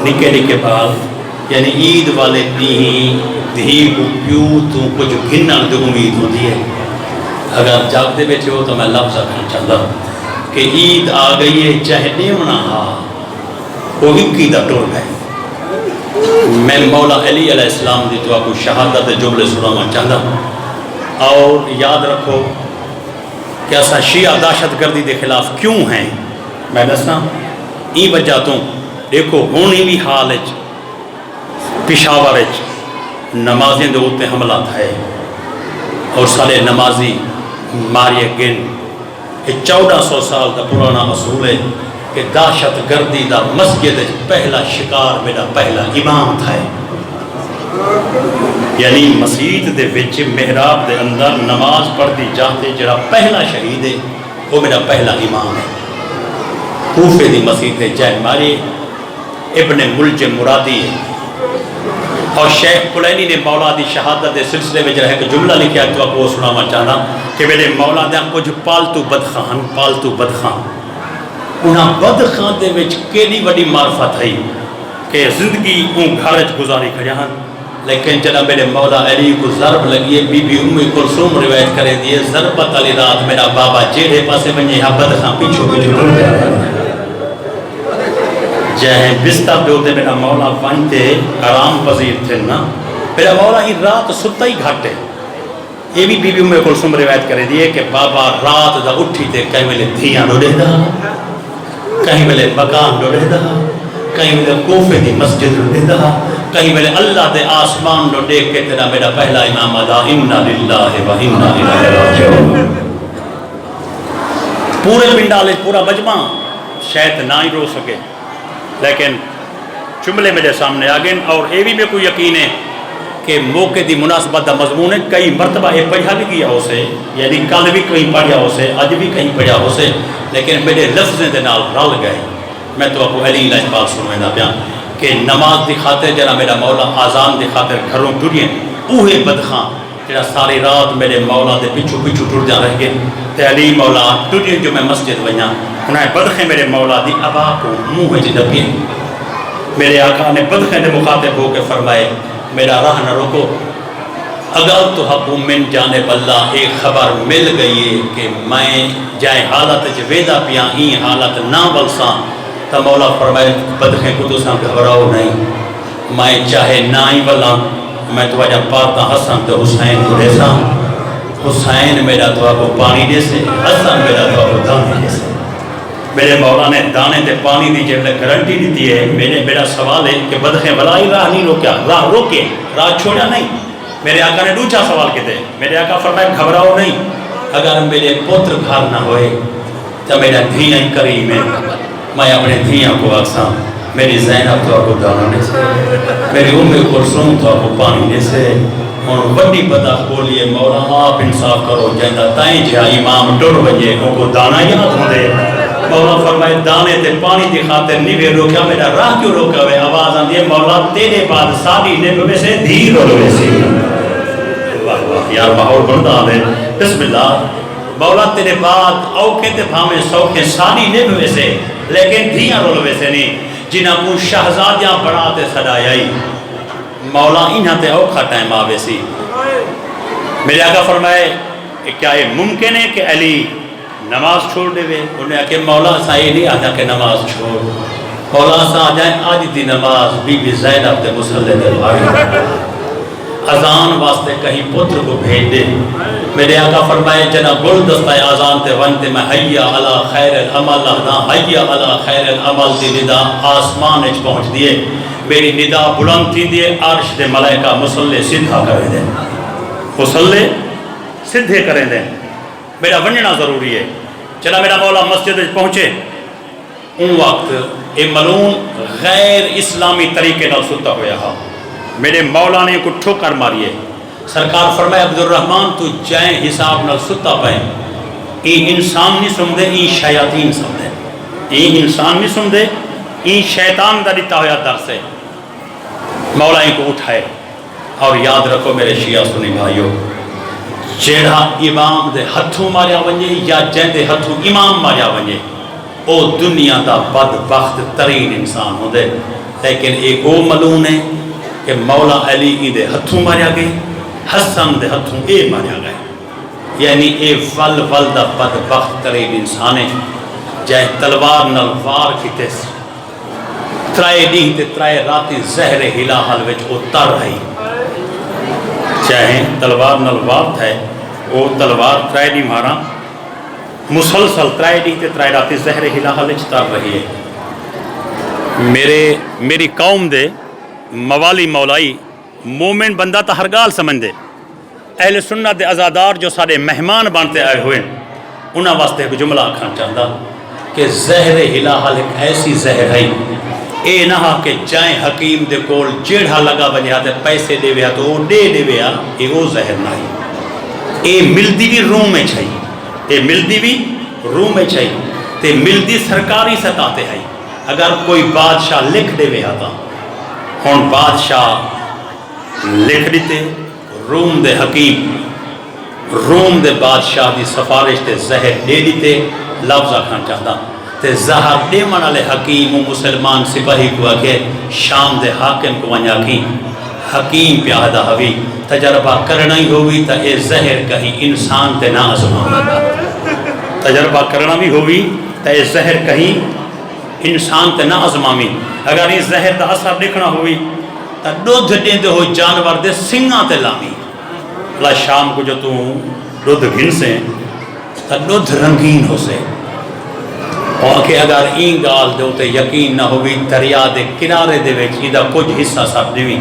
[SPEAKER 1] نکے نکے بال یعنی عید والے دھی کو پیو تو کچھ گھنن دے امید ہو دیئے۔ اگر جاگ دے بیٹھے ہو تو میں لفظ کرنا چاہتا ہوں کہ عید آ گئی ہے چاہے نہیں ہونا ہاں وہ ہکی دا ٹور ہے۔ میں مولا علی علیہ السلام دی تو آپ کو شہادت جملے سنانا چاہتا ہوں۔ اور یاد رکھو کہ ایسا شیعہ دہشت گردی دے خلاف کیوں ہیں میں دسنا ای وجہ تو دیکھو ہونی بھی حال پشاور نمازیں دے ہوتے حملات ہے اور سالے نمازی ماریے گن یہ 1400 سال دا پرانا اصول ہے کہ دہشت گردی دا مسجد پہلا شکار میرا پہلا امام تھا، یعنی مسجد دے وچ محراب دے اندر نماز پڑھتی جاتے جڑا پہلا شہید ہے وہ میرا پہلا امام ہے۔ کوفے دی مسجد ہے جائے ماری ابن ملجم مرادی ہے اور شیخ کلینی نے مولا دی شہادت دے سلسلے میں جرہ ایک جملہ لکھیا تو آپ کو سناما چاہنا کہ میرے مولا دے کچھ پالتو بدخان انہاں بدخان دے وچ کیلی وڈی معرفت ہے کہ زندگی ان گھرچ گزاری کھڑیا ہیں، لیکن جناب میرے مولا علی کو ضرب لگیے بی بی ام کلثوم روایت کرے دیے ضربت علی رات میرا بابا جیڑے پاسے بنجے یہاں بدخان پیچھو ڈر گیا جہاں بستر دے ہوتے میرا مولا وانتے آرام پذیر تھے نا میرا مولا ہی رات ستا ہی گھاٹے یہ بھی بی بی ام کلثوم روایت کرے دیے کہ بابا رات دا اٹھی تے کہیں ملے دھیاں ڈوڑے دا کہیں ملے مکان ڈوڑے دا کہیں ملے کوفے دی مسجد ڈوڑے دا کہیں ملے اللہ دے آسمان ڈو دیکھ کے تیرا میرا پہلا امام ادا انا للہ و انا الیہ راجعون۔ پورے پنڈالے پورا مجمع شاید نہ ہی رو سکے لیکن جملے میرے سامنے آگئے اور یہ بھی میں کوئی یقین ہے کہ موقع دی مناسبت دا مضمون ہے کئی مرتبہ یہ پڑھا بھی گیا ہو سے یعنی کل بھی کہیں پڑھیا ہو سے آج بھی کہیں پڑھیا ہو سے لیکن میرے لفظیں دے نال رل گئے۔ میں تو آپ کو علی لاجپال سنوینا پیا کہ نماز دی خاطر جنا میرا مولا آزان دی خاطر گھروں ٹرین اوہے بدخان جڑا ساری رات میرے مولا دے پچھو پچھو ٹر جا رہ گئے تے علی مولا ٹوٹی جو میں مسجد ونیا انہیں بدخیں میرے مولا دی ابا کو منہ وچ ڈبی میرے آقا نے بدخیں دے مخاطب ہو کے فرمائے میرا راہ نہ روکو اگر تو حکم من جانب اللہ ایک خبر مل گئی ہے کہ میں جائے حالت ویدہ پیا ہی حالت نہ بلساں تو مولا فرمائے بدخیں کو تو ساں گھبراؤ نہیں میں چاہے نہ ہی بلاں میں تو وجہ پاتا حسن تو حسین کو دے ساں حسین میرا دعا کو پانی دے سے حسن میرا دعا کو دانے دے سے میرے مولا نے دانے تے پانی دی جب نے گارنٹی دیتی ہے میرا سوال ہے کہ بدخیں بلائی راہ نہیں روکیا راہ روکے راہ چھوڑا نہیں میرے آقا نے دوسرا سوال کیتے میرے آقا فرمائے گھبراؤ نہیں اگر میرے پتر گھر نہ ہوئے تو میرا دھیاں ہی کریم ہے میں اپنے دھیاں کو اکساں میری زینب تو آپ کو دانے سے میری کلثوم تو آپ کو پانی دے سے اور بڑی بدا بولیے مولا آپ انصاف کرو جائندہ تائیں جہاں امام ٹر بجے ان کو دانا یاد ہو دے مولا فرمائے دانے تے پانی دی خاطر نہیں روکیا میرا راہ کیوں روکا ہوئے آواز آن دیئے مولا تیرے بعد ساری نبوے سے دھیر ہو لوے سے واہ واہ یار ماحول بندہ آنے بسم اللہ مولا تیرے بعد اوکے تے بھامے سوکے ساری نبوے سے لیکن دھیاں رو لوے سے نہیں جنہاں کو شہزادیاں بڑھاتے صدایائی مولا انہاں تے اوکھا ٹائم آوے سی میرے آقا فرمائے کہ کیا یہ ممکن ہے کہ علی نماز چھوڑ دے وے انہیں کہا کہ مولا سا یہ نہیں آجا کہ نماز چھوڑ مولا سا آجائیں آج دی نماز بی بی زینب تے مسلح دے بھائی اذان واسطے کہیں پتر کو بھیج دے میرے آقا فرمائے جنا گل دستہ آزان تے ونتے میں حیّا علی خیر العمل لہنا حیّا علی خیر العمل دی ندا آسمان اچ پہنچ دیئے میری ندا بلند تھی دیئے عرش دے ملائکہ مسلح سدھا کریں دیں مسلح سدھے کریں دیں میرا ونجنا ضروری ہے چلا میرا مولا مسجد پہنچے ان وقت اے ملون غیر اسلامی طریقے نہ ستا ہویا ہاں میرے مولا نے کو ٹھوکر ماری ہے سرکار فرمائے عبدالرحمن تو جائیں حساب نہ ستا پائیں این انسان نہیں سمدے این شیاطین سمدے این انسان نہیں سمدے این شیطان دا دیتا ہویا در سے مولا ان کو اٹھائے اور یاد رکھو میرے شیعہ سنی بھائیو جیڑا امام دے ہتھوں ماریا ونجے یا جن دے ہتھوں امام ماریا ونجے او دنیا دا بدبخت ترین انسان ہو دے لیکن ایک او ملون ہے کہ مولا علی کی دے ہتھوں ماریا گئے حسن دے ہتھوں اے ماریا گئے یعنی اے ول دا بدبخت ترین انسان ہے جائے تلوار نلوار کی تیس ترائے نہیں تے ترائے راتی زہر ہلا حل وچ او تر رہی چاہیں تلوار نلوار تھا وہ تلوار ترائے نہیں مارا مسلسل ترائے نہیں تے ترائے راتی زہر ہلا حل وچ تر رہی ہے میری قوم دے موالی مولائی مومن بندہ تا ہر گال سمجھ دے اہل سنت دے ازادار جو سارے مہمان بانتے آئے ہوئے انہاں واسطے ایک جملہ کھان چاہتا کہ زہر ہلاحل ایک ایسی زہر ہے اے نہا کہ جائیں حکیم دے کول جیڑھا لگا بنیا تے پیسے دے ویا تو وہ دے ویا اے وہ زہر نہیں اے ملدی بھی روم میں چاہیے اے ملدی بھی روم میں چاہیے تے ملدی سرکاری سطح ہے اگر کوئی بادشاہ لکھ دے ویا تھا ہون بادشاہ لکھ دیتے روم دے حکیم روم دے بادشاہ دی سفارش تے زہر دے دیتے لفظہ کھان چاہتا تے زہر دے منالے حکیم و مسلمان سپاہی کو آگے شام دے حاکم کو ونیا کی حکیم پیادہ ہوئی تجربہ کرنا ہی ہوئی تا اے زہر کہیں انسان تے نہ آزماؤں تجربہ کرنا بھی ہوئی تا اے زہر کہیں انسان تے نہ آزمامی اگر یہ زہر دا اثر دیکھنا ہوئی تا دودھ دیندے ہو جانور دے سنگاں تے لامی اللہ شام کو جو تو دودھ گھن سے تا دودھ رنگین ہو سے اور کہ اگر این گال دے ہوتے یقین نہ ہوئی دریا دے کنارے دے ویچ ایدہ کچھ حصہ سب دیوی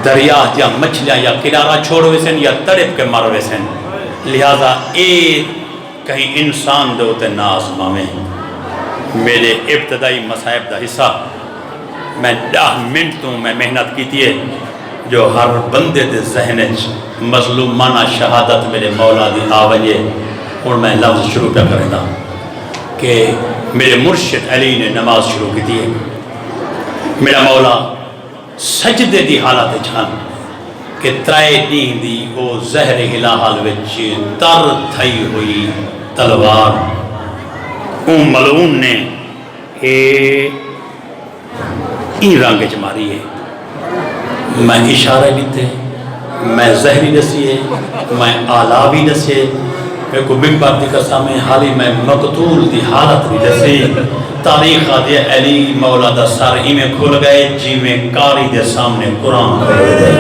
[SPEAKER 1] دریا یا مچھلیاں یا کنارہ چھوڑ ویسن یا تڑپ کے مر ویسن لہذا اے کہیں انسان دے ہوتے ناز مامیں میرے ابتدائی مصائب دا حصہ میں 10 منٹ تو میں محنت کی تھی جو ہر بندے دے ذہنچ مظلومانہ شہادت میرے مولا دی آوجے اور میں لفظ شروع پہ کریں دا کہ میرے مرشد علی نے نماز شروع کی تھی میرا مولا سجدے دی حالت چھان کہ ترائے ڈین دی او زہر ہلاحل وچ تر تھئی ہوئی تلوار اون ملعون نے این رنگ چ ماری ہے. میں اشارہ دیتے، میں زہری دسیے، میں آلہ بھی دسیے، میں کو ممبر دی قسم حالی میں مقتول دی حالت بھی دسی. تاریخ آدھے علی مولا دا سر ہی میں کھل گئے جی میں کاری دے سامنے قرآن کھلے دے.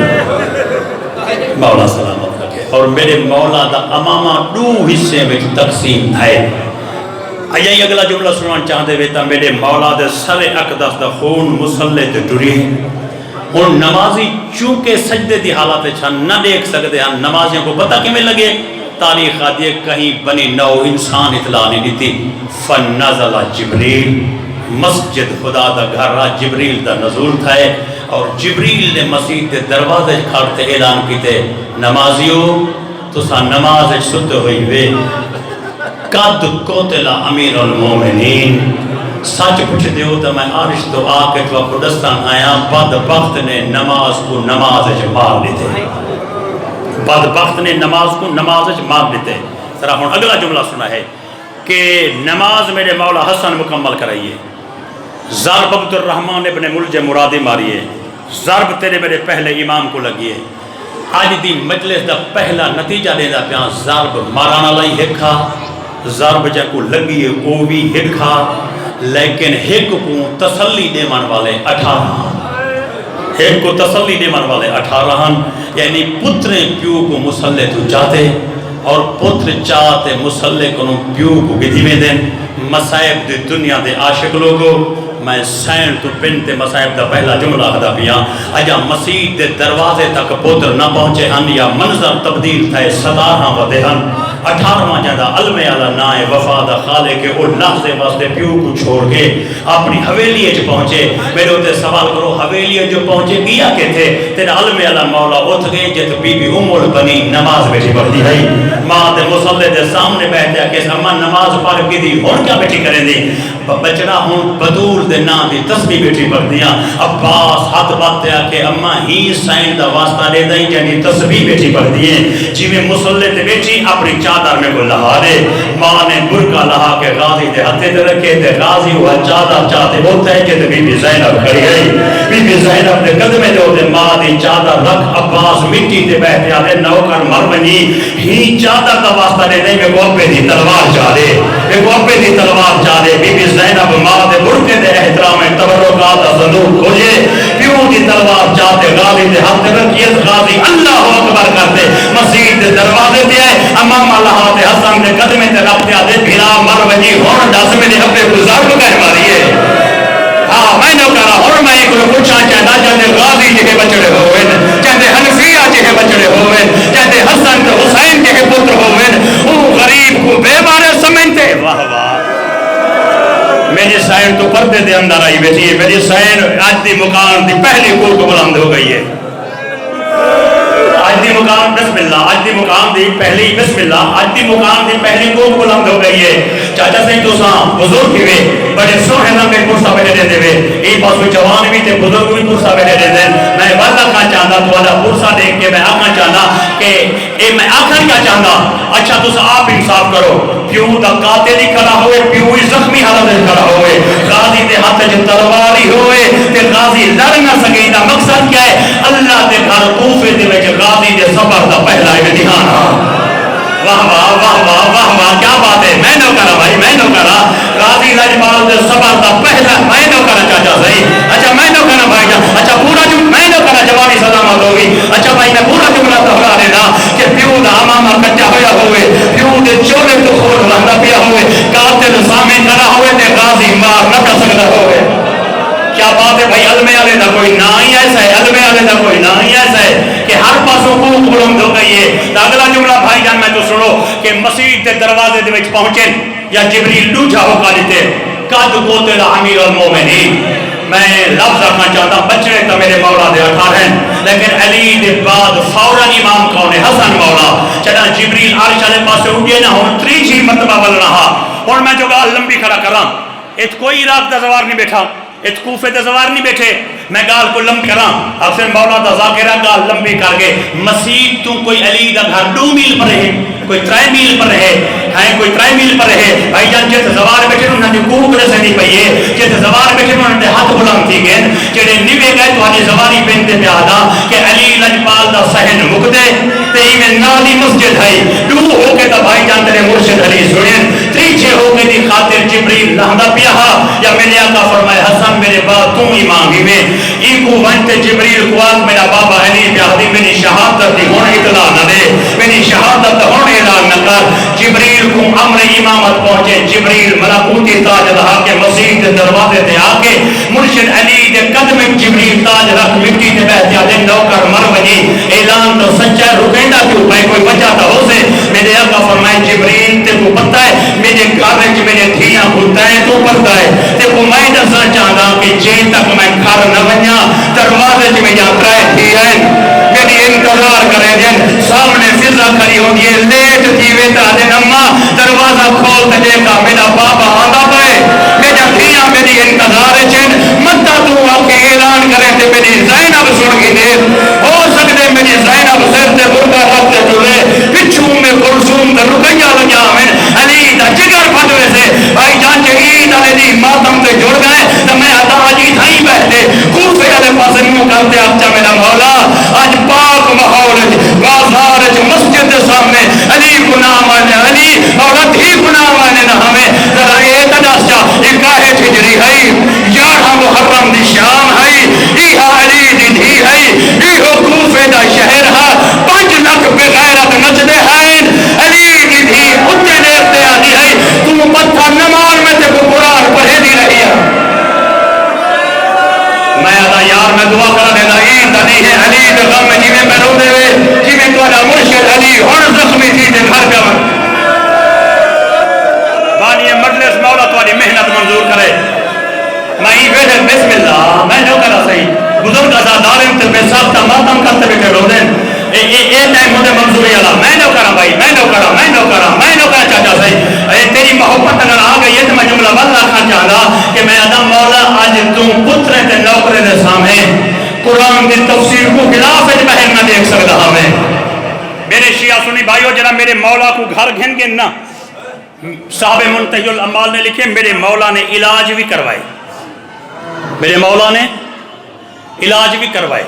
[SPEAKER 1] مولا سلامت رکھے. اور میرے مولا دا امامہ دو حصے میں تقسیم تھائے. آئی اگلا جملہ سنوان چاہتے ہوئے تا میرے مولا دے سر اقدس دا خون مسلح تے ڈری. اور نمازی چونکہ سجدے دی حالات چھان نہ دیکھ سکتے ہیں، نمازیوں کو پتہ کیوں میں لگے؟ تاریخ آدھی کہیں بنی نو انسان اطلاع نہیں دیتی. فنزل جبریل، مسجد خدا دا گھر را جبریل دا نزول تھا ہے اور جبریل نے مسجد دے دروازے کھڑتے اعلان کیتے نمازیوں تو سا نماز ستے ہوئی وے قد قتل امیر المومنین. سچ پوچھ دیو تو میں عرش تو آ کے تو خودستان آیا بدبخت نے نماز کو نماز مار لیتے. بدبخت نے نماز کو نماز مار لیتے. ذرا ہوں اگلا جملہ سنا ہے کہ نماز میرے مولا حسن مکمل کرائیے. ضرب عبد الرحمن ابن ملجے مرادی ماریے. ضرب تیرے میرے پہلے امام کو لگیے. آج دی مجلس دا پہلا نتیجہ دے دا پیان ضرب مارانا لائی ہکھا. ضرب جا کو لگیے او بھی ہکھا لیکن ہک کو تسلی دے من والے 18 ہک کو تسلی دے من والے 18 یعنی پتریں پیو کو مسلح تو جاتے اور پتر چاہتے مسلح کو پیو کو گدھی میں دیں. مسائب دی دنیا دے عاشق لوگوں میں سین تو پنتے مسائب دا پہلا جملہ ادا پیا. اجا مسجد دے دروازے تک پتر نہ پہنچے ہن یا منظر تبدیل تھے 17 ودے ہن. 18واں جہاں علم علی نائے وفا دا خالق کے او لحظے واسطے پیو کو چھوڑ کے اپنی حویلی اچ پہنچے. میرے ہوتے سوال کرو حویلی جو پہنچے گیا کہ تھے تیرا علم علی مولا اٹھ گئے جت بی بی ام البنی نماز بیٹھی پڑھتی ہے. ماں دے مصلے دے سامنے بیٹھے کہ اما نماز پڑھ کے دی ہون کیا بیٹھی کریں دی بچڑا ہون بدول دے نا دی تسبیح بیٹھی پڑھ دیا. عباس ہاتھ بات دیا کہ اما ہی سائن دا واسطہ دے دیں جنی تسبیح بیٹھی پڑھ دیئے. جی میں مصلے تے بیٹھی اپنی چادر میں کو لہا دے. ماں نے برکہ لہا کے غازی دے ہتھے دے رکھے تے غازی ہوا چادر چاہتے ہوتا ہے کہ بی بی زینب کھڑی گئی. بی بی زینب دے قدمے دے ہوتے ماں دی چادر رکھ. عباس مٹی تے بیٹھے آتے نوکر مرمنی ہی چادر دا واسطہ دے دیں میں کو اپنے دی تلوار چاہ دے میں کو اپنے دی تلوار چاہ دے. بی بی زینب ماں دے برکے دے احترام تبرکات صندوق کھوجے پیو دی تلوار چاہتے غازی دے ہاتھ رکھیت غازی اللہ اکبر کرتے مسجد دے دروازے دے آئے. امام اللہ دے حسن دے قدمے تے رکھتے آتے بھیرا مرونی ہون دس میں نے اپنے گزار کو کہہ ماریے. ہاں میں نے کہا اور میں ایک لوگ پوچھا چاہتا چاہتے غازی جہے بچڑے ہوئے چاہتے حنفیہ جہے بچڑے ہوئے چاہتے حسن تے حسین جہے پتر ہوئے وہ غریب کو بے مارے سمجھتے. واہ واہ میری سائن تو پردے دے اندر آئی بیٹھی ہے. میری سائن آج دی مقام دی پہلی کوٹ کو بلند ہو گئی ہے. آج دی مقام بسم اللہ آج دی مقام دی پہلی بسم اللہ آج دی مقام دی پہلی کوٹ بلند ہو گئی ہے. چاچا سے تو ساں بزرگ ہوئے بڑے سوہے نمے پرسا بیٹھے دے دے ایک پاس کوئی جوان بھی تے بزرگ بھی پرسا بیٹھے دے دے. میں والا کا چاہتا تو والا پرسا دیکھ کے میں آکھا چاہتا کہ میں آکھا کیا چاہتا اچھا تو ساں آپ انصاف کرو پیو دا قاتل ہی کھڑا ہوئے پیو ہی زخمی حالت میں کھڑا ہوئے غازی دے ہاتھ جو تلواری ہوئے تے غازی لڑ نہ سکے. دا مقصد کیا ہے اللہ دے گھر کوفے دے وچ غازی دے صبر دا پہلا امتحان. واہ واہ واہ واہ واہ واہ کیا بات ہے. میں نو کرا بھائی میں نو کرا غازی لاجپال دے صبر دا پہلا میں نو کرا چاچا صحیح. اچھا میں نو کرا بھائی جان اچھا پورا جو میں نو کرا جوانی سلامت ہوگی. اچھا بھائی میں پورا جملہ دہرا دینا کہ پیو دا امامہ کچا ہویا ہوئے پیو دے چولے تو خون رہنا پیا ہوئے قاتل سامنے کھڑا ہوئے تے غازی مار نہ کر سکتا ہوئے. کیا بات ہے بھائی علم والے دا کوئی نہ ہی ایسا ہے علم والے دا کوئی نہ ہی ایسا ہے کہ ہر پاسوں کو بلند ہو گئی ہے. اگلا جملہ بھائی جان میں تو سنو کہ مسجد دے دروازے دے وچ پہنچے یا جبریل ڈوجھا ہو کا دیتے قد قتل امیر المومنین. میں لفظ رکھنا چاہتا بچڑے تو میرے مولا دے 18 ہیں لیکن علی دے بعد فوراً امام کون ہے حسن مولا. چلا جبریل عرش والے پاسے اٹھے نہ ہن تیسری مرتبہ بول رہا ہن میں جو گل لمبی کھڑا کراں ایت کوئی عراق دا زوار نہیں بیٹھا اس کوفے تے سوار نہیں بیٹھے میں گال کو لم کراں اکثر مولا دا ذاکرہ گال لمبی کر کے مسجد تو کوئی علی دا گھر 2 میل پر رہے کوئی 3 میل پر رہے ہیں کوئی 3 میل پر رہے بھائی جان جت سوار بیٹھے انہاں دی کوک رسے نہیں پئیے جت سوار بیٹھے انہاں دے ہاتھ بلند تھی گئے جڑے نیوے گئے تہاڈی سواری پینتے پیادا کہ علی لجپال دا صحن مکدے تے میں نالی مسجد ہے دو ہو کے تا بھائی جان تیرے مرشد علی سنیں تریچے ہو کے دی خاطر جبریل لہندا پیا یا میرے آقا فرمائے حسن میرے بعد تم امام ہی میں ایکو ونت جبریل کو آگ میرا بابا علی پیادی میری شہادت دی ہون اطلاع نہ دے میری شہادت ہون اعلان نہ کر جبریل کو امر امامت پہنچے جبریل ملکوتی تاج رہا کے مسجد کے دروازے تے آ کے مرشد علی دے قدم جبریل تاج رکھ مٹی تے بہتیا دے نوکر مر وجی اعلان تو سچا رکیندا کیوں بھائی کوئی وجہ تو ہو سے میرے آقا فرمائے جبریل تے کو پتہ ہے میرے گھر وچ میرے دھیاں پتر ہیں تو پتہ ہے تے کو میں دسنا چاہتا کہ جے تک میں گھر نہ ونجا دروازے وچ میں یاترا تھی ہیں میری انتظار کرے دین سامنے فضا کھڑی ہوندی ہے لیٹ تھی ویتا دے اماں دروازہ کھول تے دیکھا میرا بابا آندا پے میرا دھیاں میری انتظار چن متا تو آ کے اعلان کرے تے میری زینب سن کے دے ہو سکدے میری زینب سر تے بردا رکھ تے چلے پچھوں میں کلثوم تے رقیہ لگا میں علی دا جگر پھٹوے سے بھائی جان جے عید والے دی ماتم تے جڑ گئے تے میں ادا جی تھائی بیٹھے کوفے والے پاسے منہ کرتے اچھا میرا مولا اج پاک ماحول بازار وچ مسجد دے سامنے علی کو نام آنے علی اور ادھی کو نام آنے نہ ہمیں ذرا اے تداسا یہ کاہے ہجری ہے 11 محرم دی شام ہے ایہا علی دی دھی ہے ایہو کوفے دا شہر ہے 5 لاکھ بغیرت نچدے ہیں علی دی دھی اتے دیکھتے آتی ہے تم متھا نماز میں تے قرآن پڑھے دی رہی ہے میں ادا یار میں دعا کر دینا عید نہیں ہے علی دے غم میں جیویں میں رو دے جیویں تہاڈا مرشد علی ہن زخمی تھی تے گھر پہ بانی مجلس مولا تہاڈی محنت منظور کرے میں ہی بیٹھے بسم اللہ میں نو کرا صحیح بزرگ ازادار تے بے ساختہ ماتم کرتے بیٹھے رو دیں اے ٹائم مجھے منظوری اللہ میں نو کرا بھائی میں نو کرا چاچا صحیح تیری محبت اگر آ گئی ہے تو میں جملہ بل رکھنا چاہتا کہ میں ادا مولا آج تم پترے تے نوکرے دے سامنے قرآن کی تفسیر کو خلاف بہر نہ دیکھ سکتا ہمیں میرے شیعہ سنی بھائیو جرا میرے مولا کو گھر گھن گن نہ صاحب منتہی الامال نے لکھے میرے مولا نے علاج بھی کروائے میرے مولا نے علاج بھی کروائے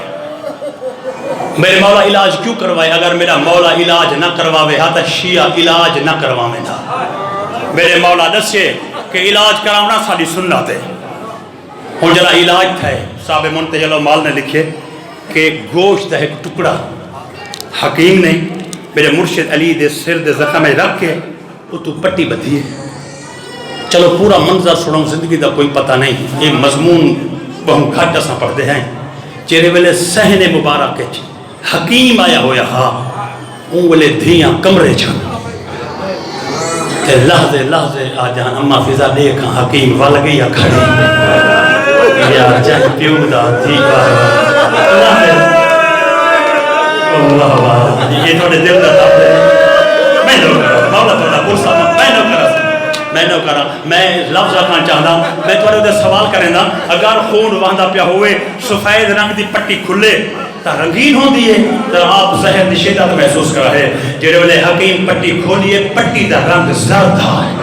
[SPEAKER 1] میرے مولا علاج کیوں کروائے اگر میرا مولا علاج نہ کرواوے ہاں تو شیعہ علاج نہ کرواوے تھا میرے مولا دسے کہ علاج کراونا ساری سنت ہے ہوں جرا علاج تھا صاحب منتہی الامال نے لکھے کہ گوشت ہے ایک ٹکڑا حکیم نے میرے مرشد علی دے سر دے زخم میں رکھ کے وہ تو پٹی بدھی ہے چلو پورا منظر سنو زندگی دا کوئی پتہ نہیں یہ مضمون بہت گھٹ اساں پڑھتے ہیں چہرے ویلے سہن مبارک حکیم آیا ہویا ہاں اون ویلے دھیاں کمرے چھن کہ لحظے آ جان اما فضا دیکھاں حکیم ول گئی کھڑی یار جان پیو دا دھی اللہ یہ تھوڑے دل دا تب ہے میں نو کرا مولا تھوڑا پرسا میں نو کرا میں لفظ رکھنا چاہتا میں تھوڑے دے سوال کریں دا اگر خون وہاں پیا ہوئے سفید رنگ دی پٹی کھلے تا رنگین ہوں دیئے تا آپ زہر دی شدت محسوس کر رہے جیڑے والے حکیم پٹی کھولیے پٹی دا رنگ زرد ہے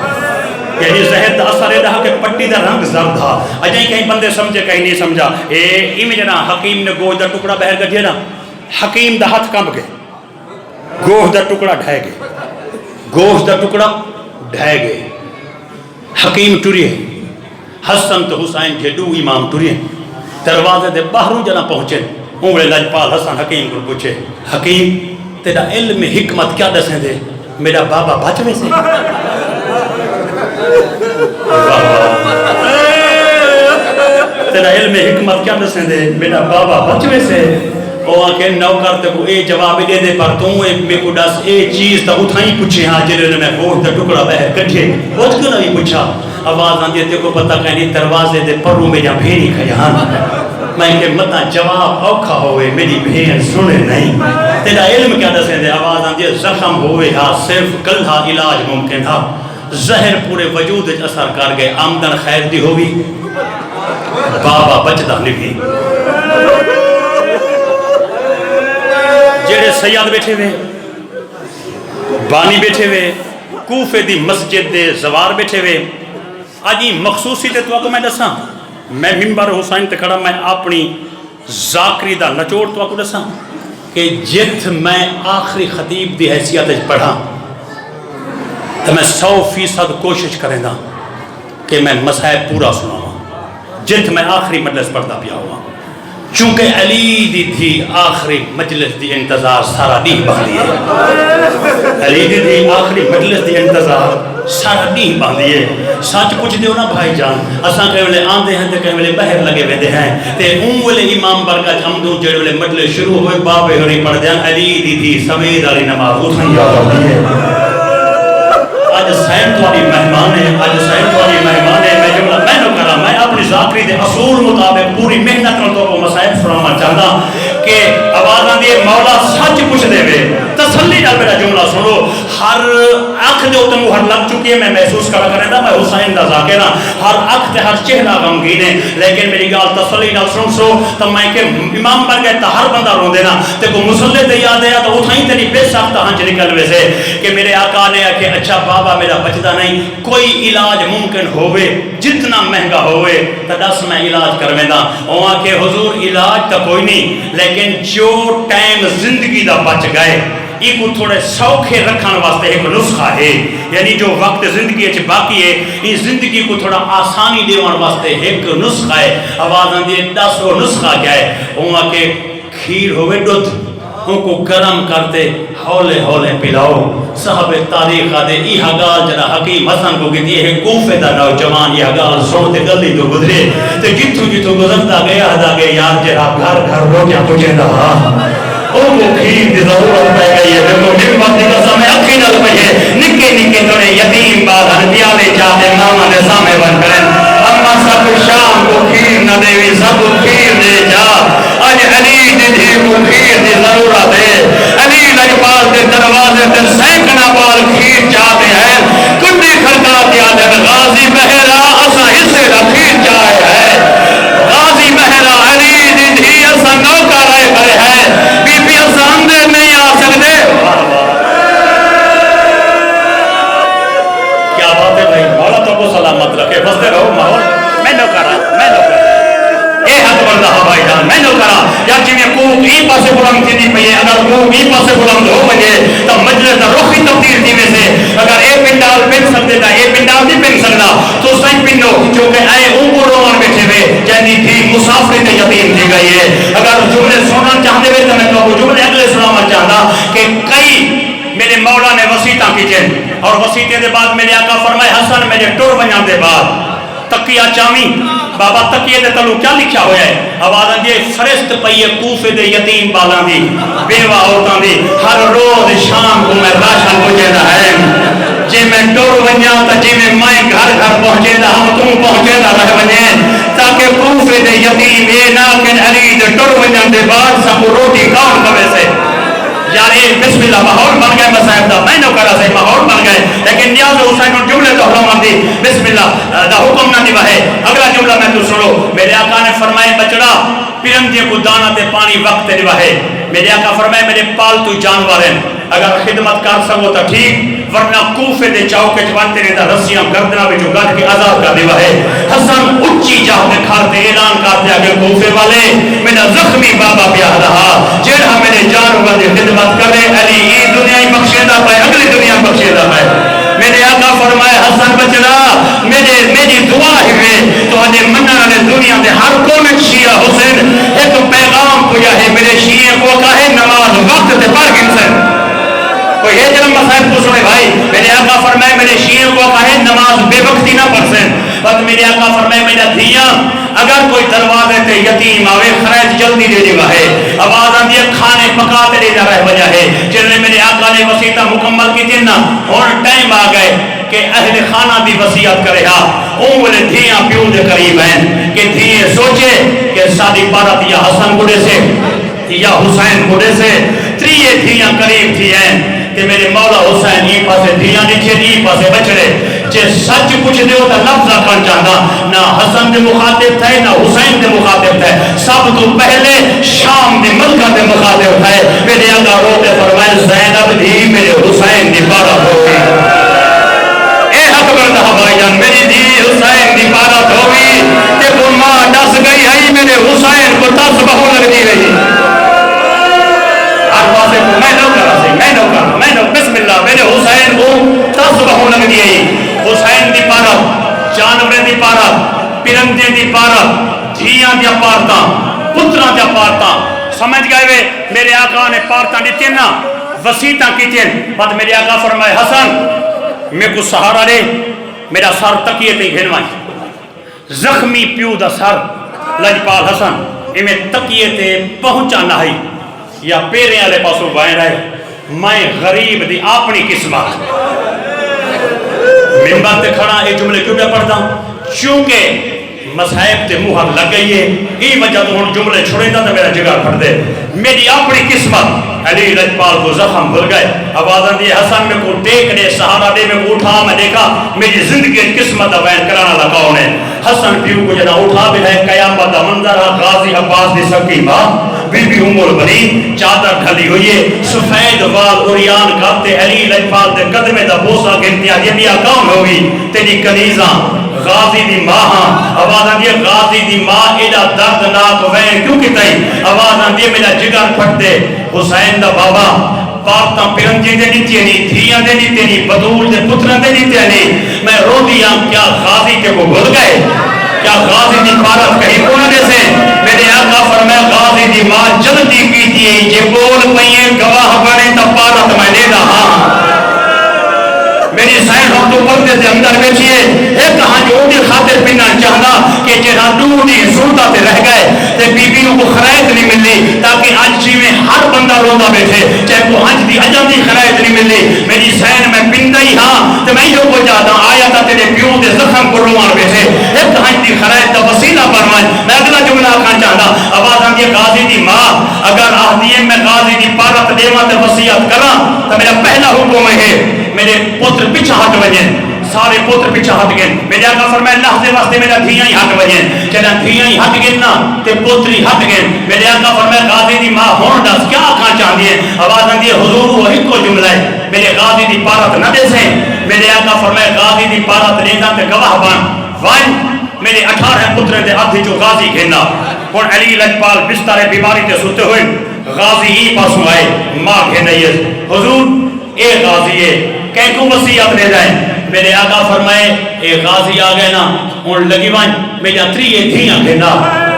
[SPEAKER 1] یعنی زہر دا اثر دا کہ پٹی دا رنگ زرد ہے اجائیں کہیں بندے سمجھے کہیں نہیں سمجھا ایمیں جنا حکیم نے گوشت دا ٹکڑا بہر گھٹیا نا حکیم دا ہاتھ کمب گئے گوشت دا ٹکڑا ڈھائے گئے گوشت دا ٹکڑا ڈھائے گئے حکیم ٹریے حسن تو حسین جھڈو امام ٹریے دروازے دے باہروں جنا پہنچے اونگلے لجپال حسن حکیم کو پوچھے حکیم تیرا علم حکمت کیا دسیں دے میرا بابا بچوے سے تیرا علم حکمت کیا دسیں دے میرا بابا بچوے سے وہ آنکھیں نوکر تے کو اے جواب دے دے پر توں میں کو دس اے چیز تا اتھائی پوچھے ہاں جنہوں نے میں گوشت دا ٹکڑا بہر کٹھے وہ کیوں نہیں پوچھا آواز آن دیتے کو پتہ کہنی دروازے دے پروں میں جا بھیری کھیا میں کہ مطا جواب اوکھا ہوئے میری بھین سنے نہیں تیرا علم کیا دسیں دے آواز آن دیتے زخم ہوئے ہاں صرف کلھا علاج ممکن ہاں زہر پورے وجود اثر کر گئے آمدن خیر دی ہوگی بابا بچدا نہیں بھی جڑے سیاد بیٹھے ہوئے بانی بیٹھے ہوئے کوفے دی مسجد دے زوار بیٹھے ہوئے آجی مخصوصی تے تو میں دساں میں منبر حسین تے کھڑا میں اپنی ذاکری دا نچوڑ تو کو دساں کہ جت میں آخری خطیب دی حیثیت پڑھا تو میں 100% کوشش کریں گا کہ میں مسائب پورا سناؤں جت میں آخری مجلس پڑھتا پیا ہوا چونکہ علی دی تھی آخری مجلس دی انتظار سارا نہیں باندھی ہے علی دی تھی آخری مجلس دی انتظار سارا نہیں باندھی ہے سچ پوچھ دیو نا بھائی جان اساں کہیں ویلے آندے ہیں تے کہیں ویلے باہر لگے ویندے ہیں تے اون ویلے امام برکت حمدوں جڑے ویلے مجلس شروع ہوئے بابے ہری پڑھ دیاں علی دی تھی سوید علی نماز اٹھن یاد ہوتی ہے آج سین تو علی مہمان ہے آج سین تو علی مہمان ہے میں جملہ میں نو کرا میں اپنی ذاکری دے اصول مطابق پوری محنت نو تو کو مسائب سنانا چاہتا کہ آوازاں دیے مولا سچ پوچھ دے وے تسلی نال میرا جملہ سنو ہر اکھ دے اوتے مہر لگ چکی ہے میں محسوس کر رہا تھا میں حسین دا ذاکر ہاں ہر اکھ تے ہر چہرہ غمگین ہے لیکن میری گال تسلی نال سن تو میں کہ امام پر گئے ہر بندہ رو دینا تے کو مصلی تے یاد ہے تو اتھائیں تیری بے سخت ہنچ نکل وے سے کہ میرے آقا نے کہ اچھا بابا میرا بچدا نہیں کوئی علاج ممکن ہوئے جتنا مہنگا ہوئے تو دس میں علاج کرویں دا وہاں کہ حضور علاج تا کوئی نہیں لیکن جو ٹائم زندگی دا بچ گئے یہ کو تھوڑے سوکھے رکھن واسطے ایک نسخہ ہے یعنی جو وقت زندگی اچھ باقی ہے یہ زندگی کو تھوڑا آسانی دیوان واسطے ایک نسخہ ہے آواز آن دیئے 10 نسخہ کیا ہے وہاں کہ کھیر ہوئے دودھ ان کو گرم کرتے ہولے ہولے پلاؤ صحب تاریخ آدھے یہ گال جنا حکیم حسن کو کہتی ہے کوفے دا نوجوان یہ گال سوتے گلی تو گزرے تو جتو جتو گزرتا گیا دا گیا یار جرا گھر گھر روٹیاں تجھے دا او کو کھیر دی ضرورت پہ گئی ہے دیکھو نعمت دی قسم ہے اکھی نل پہ ہے نکے نکے توڑے یتیم بادھن پیالے چاہتے ماما نے سامے بن کریں اما سب شام کو کھیر نہ دے وی سب کھیر دے جا آج علی دی دی کو کھیر دی ضرورت ہے علی لجپال دے دروازے تے سینکڑا بال کھیر چاہتے ہیں کنڈی کھڑکاتے آتے غازی بہرا اسا حصے دا کھیر چاہے ہے غازی بہرا علی دی دی اسا نوکا رہے کرے ہے بی بی اسا اندر نہیں آ سکتے کیا بات ہے بھائی مولا تو کو سلامت رکھے بستے رہو ماحول میں نو کرا اے حد بردہ بھائی جان میں نو کرا یا جنہیں کوک ای پاسے بلند تھی دی پہیے اگر کوک ای پاسے بلند ہو بجے تو مجلس دا رخی تبدیل دی میں سے اگر اے پنڈال پن سکتے تھا اے پنڈال نہیں پن سکتا تو سائن پنڈو جو کہ آئے اوپر روان بیٹھے ہوئے جنہی تھی مسافر تے یتیم دی گئی ہے اگر جملے سننا چاہتے ہوئے تو میں تو جملے اگلے سنانا چاہتا کہ کئی میرے مولا نے وسیطہ کیجیں اور وسیطے دے بعد میرے آقا فرمائے حسن میرے ٹور بنیان دے بعد تقیہ چامی بابا تقیہ دے تلو کیا لکھا ہویا ہے آوازاں دیئے فرست پئیے کوفے دے یتیم بالاں دی بیوہ عورتاں دی ہر روز شام کو میں راشن پہنچے دا ہے جی میں ٹور بنیاں تا جی میں گھر گھر پہنچے دا ہم تم پہنچے دا رہ بنیں تاکہ کوفے دے یتیم اے ناکن علی دے ٹور بنیاں دے بعد سب روٹی کام کرے سے یار یہ بسم اللہ ماحول بن گئے مسائب دا میں نو کرا سے ماحول بن گئے لیکن نیاز حسین اور جملے تو حرام دی بسم اللہ دا حکم نہ دیوا ہے اگلا جملہ میں تو سنو میرے آقا نے فرمائے بچڑا پرندے کو دانا تے پانی وقت دیوا ہے میرے آقا فرمائے میرے پالتو جانور ہیں اگر خدمت کر سکو تو ٹھیک ورنہ کوفے دے چاوکے جوان تیرے دا رسیاں گردنا بھی جو گھر کی عذاب کا دیوا ہے حسن اچھی جاہ میں کھارتے اعلان کرتے اگر کوفے والے میرا زخمی بابا بیاہ رہا جیڑا میرے جانور دے خدمت کرے علی یہ دنیا ہی بخشیدہ پائے اگلی دنیا بخشیدہ پائے میرے آقا فرمائے حسن بچڑا میری دعا ہی میں تو آجے منہ نے دنیا دے ہر کومنٹ شیعہ حسین ایک پیغام پویا ہے میرے شیعہ کو کہے نماز وقت دے پر گنسن کوئی ہے جنم مسائب کو سنے بھائی میرے آقا فرمائے میرے شیعہ کو کہے نماز بے وقتی نہ پڑھسن بس میرے آقا فرمائے میرا دھیاں اگر کوئی دروازے تے یتیم آوے خرائط جلدی دے دیوا ہے آواز آن دیا کھانے پکاتے لے جا رہے وجہ ہے جنہیں میرے آقا نے وسیطہ مکمل کی تھی نا اور ٹائم آ گئے کہ اہل خانہ بھی وسیعت کرے ہا اون بولے دھیاں پیوں دے قریب ہیں کہ دھیے سوچے کہ شادی پارت یا حسن گڑے سے یا حسین گڑے سے تریے دھیاں قریب تھی ہیں تے میرے مولا حسین ای پاسے دھیاں دیکھے ای پاسے بچڑے جے سچ پوچھ دیو تا لفظ آکھن چاہتا نہ حسن دے مخاطب تھے نہ حسین دے مخاطب تھے سب تو پہلے شام دے ملکہ دے مخاطب تھے میرے آقا روتے فرمائے زینب دی میرے حسین دی بارات ہوگی اے حق بردہ بھائی جان میری دی حسین دی بارات ہوگی تے وہ ماں ڈس گئی ہے میرے حسین کو دس بہو لگ دی رہی آٹھواسے کو میں نو کرا بسم اللہ میرے حسین کو دس بہو لگ دی رہی حسین دی پارت جانورے دی پارت پرندے دی پارت دھیاں دیا پارتاں پتران دیا پارتاں سمجھ گئے وے میرے آقا نے پارتاں دیتے نا وسیطاں کیتے بعد میرے آقا فرمائے حسن میں کو سہارا دے میرا سر تکیے تے گھنوائی زخمی پیو دا سر لجپال حسن میں تکیے تے پہنچا نہ ہی یا پیرے والے پاسوں بائیں رہے میں غریب دی اپنی قسمت ممبر تے کھڑا یہ جملے کیوں پہ پڑھتا چونکہ مذہب تے مہر لگ گئی ہے یہ وجہ تو ہن جملے چھوڑے دا تو میرا جگہ پھڑ دے میری اپنی قسمت علی لجپال کو زخم بھر گئے آوازاں دی حسن میں کو ٹیک دے سہارا دے میں کو اٹھا میں دیکھا میری زندگی قسمت بیان کرانا لگا انہیں حسن پیو کو جنا اٹھا بھی ہے قیامت منظر غازی عباس دی سکی ماں بی بی عمر بنی چادر ڈھلی ہوئی ہے سفید وال اوریان کرتے علی لجپال دے قدمے دا بوسا گرتیا یہ بھی کون ہوگی تیری کنیزاں غازی دی ماں آوازاں دی غازی دی ماں ایڈا دردناک وین کیوں کتائی آوازاں دی میرا جگر پھٹ دے حسین دا بابا پارتاں پرنجے دے دیتے نہیں دھیاں دے دیتے نہیں بدول دے پتران دے دیتے نہیں میں رو دیا کیا غازی کے کو بھول گئے کیا غازی دی پارت کہیں کون جیسے میرے آقا فرمائے غازی دی ماں جلدی کی دیئے یہ بول پئیے گواہ بنے تا پارت میں لے رہا میری سائن ہم تو پردے سے اندر بیچیے ایک کہاں جو اونی خاطر پینا چاہنا کہ جہاں دونی سلطہ تے رہ گئے تے بیبیوں کو خرائط نہیں ملی تاکہ آج چی میں ہر بندہ روندہ بیٹھے چاہے کو آج دی عجم دی خرائط نہیں ملی میری سائن میں پندہ ہی ہاں تو میں جو کو جاتا آیا تا تیرے پیوں دے زخم کو روان بیٹھے ایک کہاں دی خرائط دا وسیلہ بنوائیں میں اگلا جملہ کھان چاہتا آواز ہم یہ غازی دی ماں اگر آہدیے میں غازی دی پارت دیوان تے وسیعت کرا تو میرا پہلا حکم ہے میرے پتر پیچھا ہٹ وجن سارے پتر پیچھا ہٹ گئے میرے آقا فرمائے لحظے واسطے میرا دھیاں ہی ہٹ وجن چلا دھیاں ہی ہٹ گئے نا تے پتری ہٹ گئے میرے آقا فرمائے غازی دی ماں ہون دس کیا کھان چاہتی ہے آواز آندی ہے حضور وہ ایک کو جملہ ہے میرے غازی دی پارت نہ دے سے میرے آقا فرمائے غازی دی پارت لینا تے گواہ بان وائن میرے 18 پترے دے آدھی جو غازی گھننا اور علی لجپال بستر بیماری تے سوتے ہوئے غازی ہی پاسوں آئے ماں گھنائی ہے حضور اے غازی ہے کہیں کو وسیعت لے جائیں میرے آقا فرمائے اے غازی آگئے نا ان لگی وائیں میرا تریے دھیاں گھننا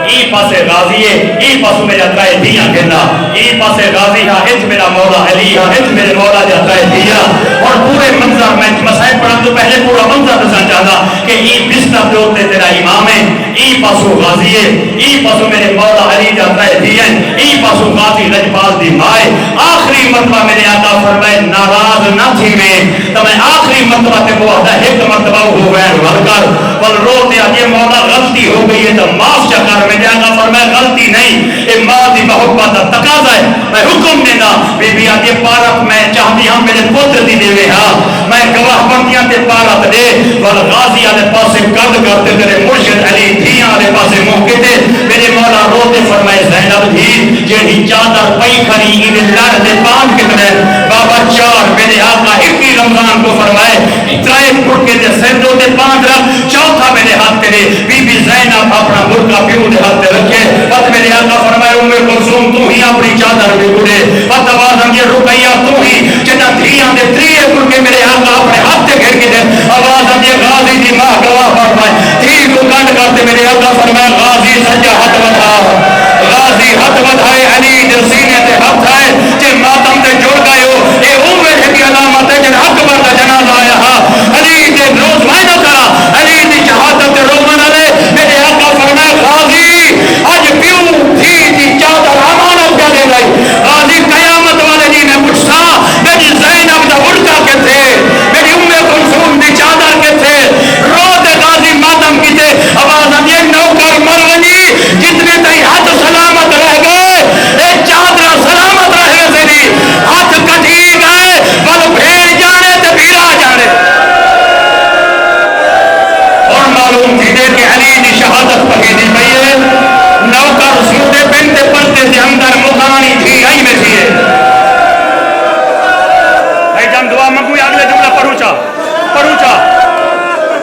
[SPEAKER 1] ای پاسے غازی ہے ای پاسو میرا ترائے دھیاں گھننا ای پاسے غازی ہاں ہت میرا مولا علی ہاں ہت میرے مولا جا ترائے دھیاں اور پورے منظر میں مسائب پڑھا تو پہلے پورا منظر دسان چاہتا کہ ای بستر دوتے تیرا امام ہے ای پاسو غازی ہے ای پاسو میرے مولا علی جا ترائے دھیاں ای پاسو غازی لجپال دی مائے آخری مرتبہ میرے آقا فرمائے ناراض نہ تھی میں تو میں آخری مرتبہ تے موحدہ ایک مرتبہ ہو گئے ورکر بل روتے آجے مولا غلطی ہو گئی ہے تو معاف چکر میرے آقا فرمائے غلطی نہیں اے ماں دی محبت تقاضا ہے میں حکم دینا بی بی آجے پارت میں چاہتی ہم میرے پوتر دی دے وے ہاں میں گواہ بندیاں تے پارت دے بل غازی آلے پاسے قد کرتے تیرے مرشد علی دھیاں آلے پاسے موقع دے میرے مولا روتے فرمائے زینب دھی جیڑی چادر پئی کھری انہیں لڑ دے پان کتنے بابا چار میرے آقا اکی رمضان کو فرمائے اترائے پھٹ کے دے سندوں دے پاند رکھ چوتھا میرے ہاتھ تیرے بی بی زینب اپنا برکہ پیو دے ہاتھ رکھے بات میرے آقا فرمائے ام کلثوم تو ہی اپنی چادر بھی اڑے بات آواز ہم یہ رقیہ تو ہی جنا دھیاں دے تریے پھٹ کے میرے آقا اپنے ہاتھ تے گھر کے دے آواز ہم یہ غازی دی ماں گواہ فرمائے تھی کو گنڈ کرتے میرے آقا فرمائے غازی سجا ہاتھ بڑھا غازی ہاتھ بڑھائے علی دے سینے تے ہاتھ آئے جے ماتم تے جڑ گئے ہو اے عمر ہے کی علامت ہے جن اکبر کا جنازہ آیا ہا علی دے روز مائنہ کرا علی دی شہادت رومن علی میرے آقا فرمائے غازی آج پیوں تھی دی چادر امانت کیا دے گئی غازی قیامت والے دی میں پوچھتا میری زینب دا اڑکا کے تھے میری کلثوم دی چادر کے تھے روز غازی ماتم کی تھے آواز ہم یہ نوکر مرونی جتنے تئی ہاتھ سلامت رہ گئے اے چادر سلامت رہ گئے تیری ہاتھ کٹھی گئے معلوم تھی دے کہ علی دی شہادت پہی دی پہیے نوکر سوتے پنتے پرتے سے اندر مکانی تھی آئی میں تھی بھائی جان دعا منگوئی اگلے جملہ پڑھو چا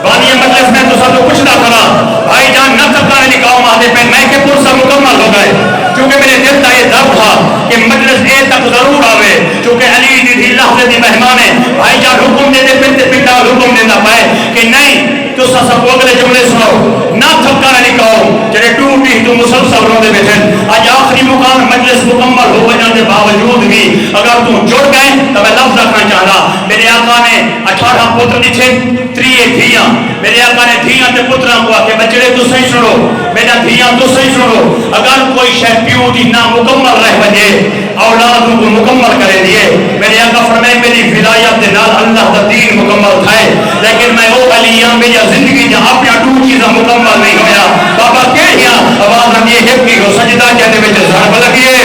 [SPEAKER 1] بانی مجلس میں تو سب کچھ نہ کرا بھائی جان نہ تکانے لکھاؤں آدھے پہ میں کے پرسا مکمل ہو گئے چونکہ میرے دل کا یہ درد تھا کہ مجلس اے تک ضرور آوے چونکہ علی دی لحظے دی مہمانے بھائی جان حکم دے دے پنتے پنتا حکم دینا پائے کہ نہیں تو سب اگلے جملے سنو نہ تھکانے لکھاؤں جنہیں ٹوٹی تو مسلسل رو دے بیٹھیں آج آخری مقام مجلس مکمل ہو بجان دے باوجود بھی اگر تم جڑ گئے تو میں لفظ رکھنا چاہتا میرے آقا نے 18 پتر دیچھے 3 دھیاں میرے آقا نے دھیاں تے پترہ کو آکے بچڑے تو صحیح سنو میرا دھیاں تو صحیح سنو اگر کوئی شہ پیو دی نہ مکمل رہ بجے اولاد کو مکمل کرے دیئے میرے آقا فرمائے میری ولایت دے نال اللہ دا دین مکمل تھائے لیکن میں او علیاں میری زندگی جہاں اپنی اٹھو چیزاں مکمل نہیں ہویا بابا کہہ آواز ہم یہ ہپ کی کو سجدہ کہتے میں ضرب لگیے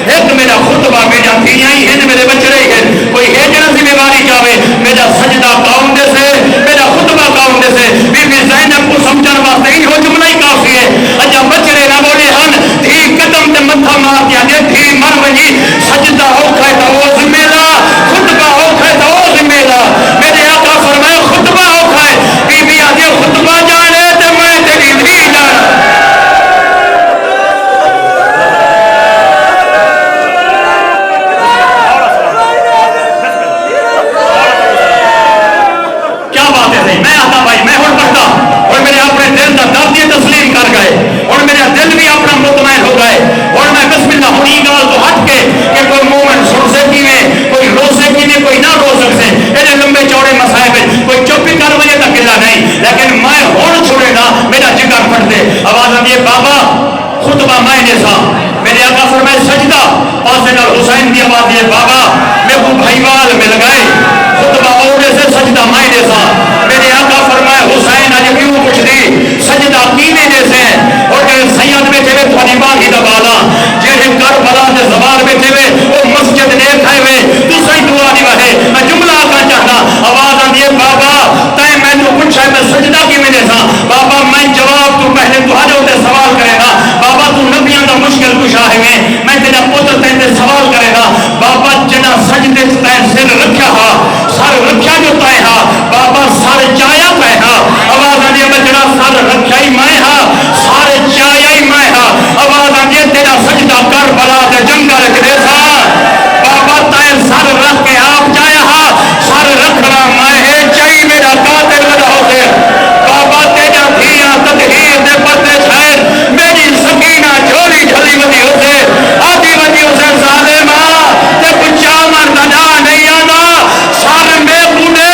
[SPEAKER 1] ایک میرا خطبہ میرا دھیاں ہی ہیں میرے بچڑے ہیں کوئی ہے جنہ سی بیماری جاوے میرا سجدہ قوم دے سے میرا خطبہ قوم دے سے بی بی زینب کو سمجھن واسطے ہی ہو جملہ ہی کافی ہے اجا بچڑے نہ بولے ہن دھی قدم تے متھا مار دیا دے دھی مر ونی سجدہ ہو کھائے تا وہ ذمہ لا خطبہ ہو کھائے تا وہ ذمہ لا میرے آقا فرمائے خطبہ ہو کھائے بی بی آدھے خطبہ جانے تے میں تیری دھی جانا تسلیم کر گئے اور میرا دل بھی اپنا مطمئن ہو گئے اور میں بسم اللہ ہونی گال تو ہٹ کے کہ کوئی مومن سن سے کیویں کوئی رو سے کیویں کوئی نہ رو سکتے اینے لمبے چوڑے مسائب کوئی چوپی کر وجہ تک گلا نہیں لیکن میں ہون چھوڑے نا میرا جگر پھٹ دے آواز آدھی بابا خطبہ میں نے سا میرے آقا فرمائے سجدہ پاسے نال حسین دی آواز دیئے بابا میں کو بھائیوال مل گئے خطبہ اوڑے سے سجدہ میں نے سا میرے آقا فرمائے حسین آج کیوں کچھ دی سجدہ کینے جیسے اور کہ سید بیٹھے ہوئے تھوڑی باغی دبالا جیسے کربلا سے زبان بیٹھے ہوئے وہ مسجد دیکھ آئے ہوئے تو صحیح دعا نہیں وہے میں جملہ آقا چاہتا آواز آدھیے بابا تائیں میں تو کچھ ہے میں سجدہ کی میں جیسا بابا میں جواب تو پہلے تو آجا ہوتے سوال کرے گا بابا تو نبیاں دا مشکل کچھ آئے ہوئے میں تیرا پتر تیندے سوال کرے گا بابا جنا سجدے تائیں سر رکھیا ہا سر رکھیا جو تائیں ہا بابا سر چایا تائیں ہا آواز آدھیے بچڑا سر رکھیا ہی میں ہا سارے چایا ہی میں ہا آواز آدھیے تیرا سجدہ کر بلا دے جنگا رکھ دے سا بابا تائیں سر رکھ کے آپ چایا ہا سر رکھنا میں ہے چاہی میرا قاتل ودا ہو دے بابا تیجا دھیاں تدہیر دے پتے چھائر میری سکینہ جھولی جھلی ودی ہو دے آدھی ودی ہو سے ظالمہ تے کچھ چامر نجا نہیں آنا سارے میں بوڑے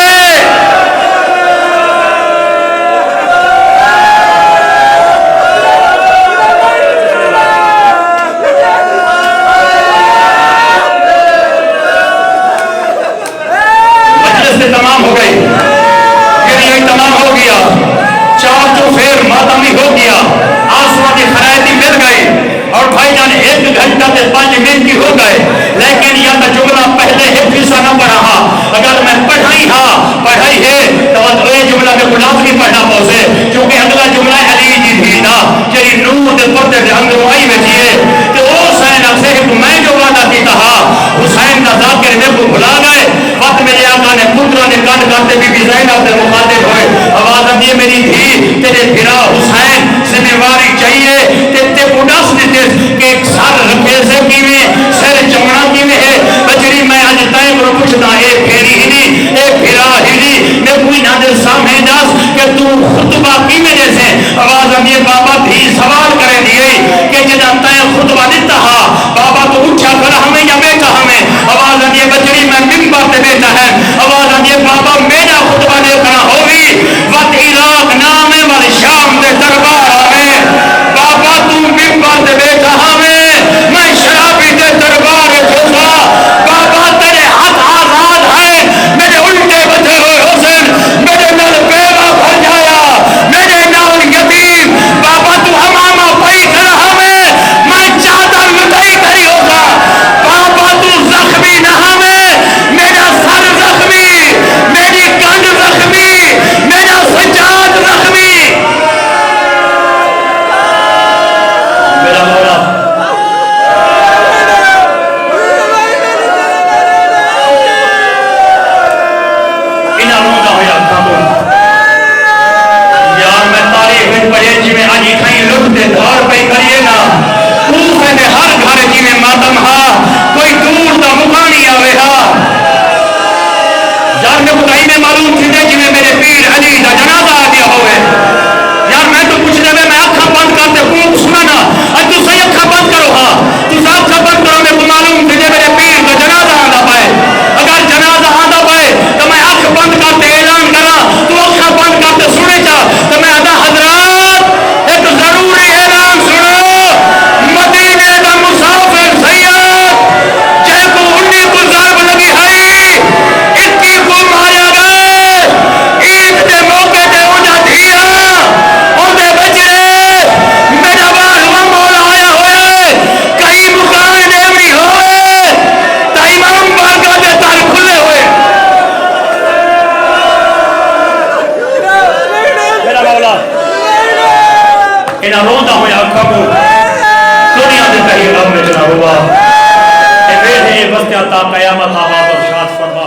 [SPEAKER 1] تمام ہو گئی یہ تمام ہو گیا چار جو پھر ماتمی ہو گیا آسوا کی خرائطی مل گئی اور بھائی جان 1 گھنٹہ سے 5 منٹ کی ہو گئے لیکن یہ جملہ پہلے ایک حصہ نہ پڑھا اگر میں پڑھائی ہے تو یہ جملہ میں گلاب نہیں پڑھنا پوسے کیونکہ اگلا جملہ علی جی تھی نا جی نور دے پردے دے اندر آئی بیٹھی ہے کہ او حسین سے میں جو وعدہ کیتا ہا حسین کا ذاکر میں کو بھلا گئے وقت میرے آقا نے پترہ نے کان کرتے بی بی زینب سے مخاطب ہوئے آواز آدھی میری دھی تیرے بھرا حسین ذمہ واری چاہیے تے اڈاس دیتے کہ ایک سر رکھے سے کیویں سر چمڑا کیویں ہے بچڑی میں آج تائیں کرو پوچھتا اے پھیری ہی نہیں اے پھرا ہی نہیں میں کوئی نہ دے سامنے داس کہ تو خطبہ کیویں جیسے آواز آدھی بابا بھی سوال کرے دیئے کہ جدہ تائیں خطبہ دیتا ہا بابا تو اٹھا کر ہمیں یا بیٹا ہمیں آواز آدھی بچڑی میں ممبر تے بیٹا ہے آواز آدھی بابا میرا خطبہ دے کرا ہوگی وقت عراق نام ہے مر شام دے دربار ہمیں بابا تو ممبر تے بیٹا ہمیں میں شرابی دے دربار چھوڑا بابا تیرے ہاتھ آزاد ہے میرے الٹے بچے ہوئے حسین میرے نال بیوہ بھر جایا میرے نال یتیم بابا پڑے جی میں آجی کھائیں لٹ دے دھار پہ کریے نا کوفے دے ہر گھر جی میں ماتم ہا کوئی دور دا مکانی آوے ہا یار میں خدائی میں معلوم تھی دے جی میں میرے پیر علی دا جنازہ آ گیا ہوئے یار میں تو کچھ دے میں آنکھا بند کرتے ہوں سنا نا اب تو صحیح آنکھا بند کرو ہاں تو آنکھا بند کرو میں کو معلوم تھی دے میرے پیر دا جنازہ آندہ پائے اگر جنازہ آندہ پائے تو میں آنکھ بند کرتے اعلان کرا تو آنکھا بند کرتے سنے جا تو میں آدھا حضرات ایک ضروری اعلان سنو مدینے دا مسافر سید جے کو 19 کو ضرب لگی ہے 21 کو ماریا گئے عید دے موقع دے اونجا دھیا اندے بچڑے میرا بار مولا آیا ہوئے کئی مقام دیوری ہوئے تا امام بارگاہ دے تار کھلے ہوئے میرا مولا انہاں روندہ ہویا کھبو دنیا دے تحیر رب میں جناب اللہ اے بیٹھے بستیاں تا قیامت آباد اور شاد فرما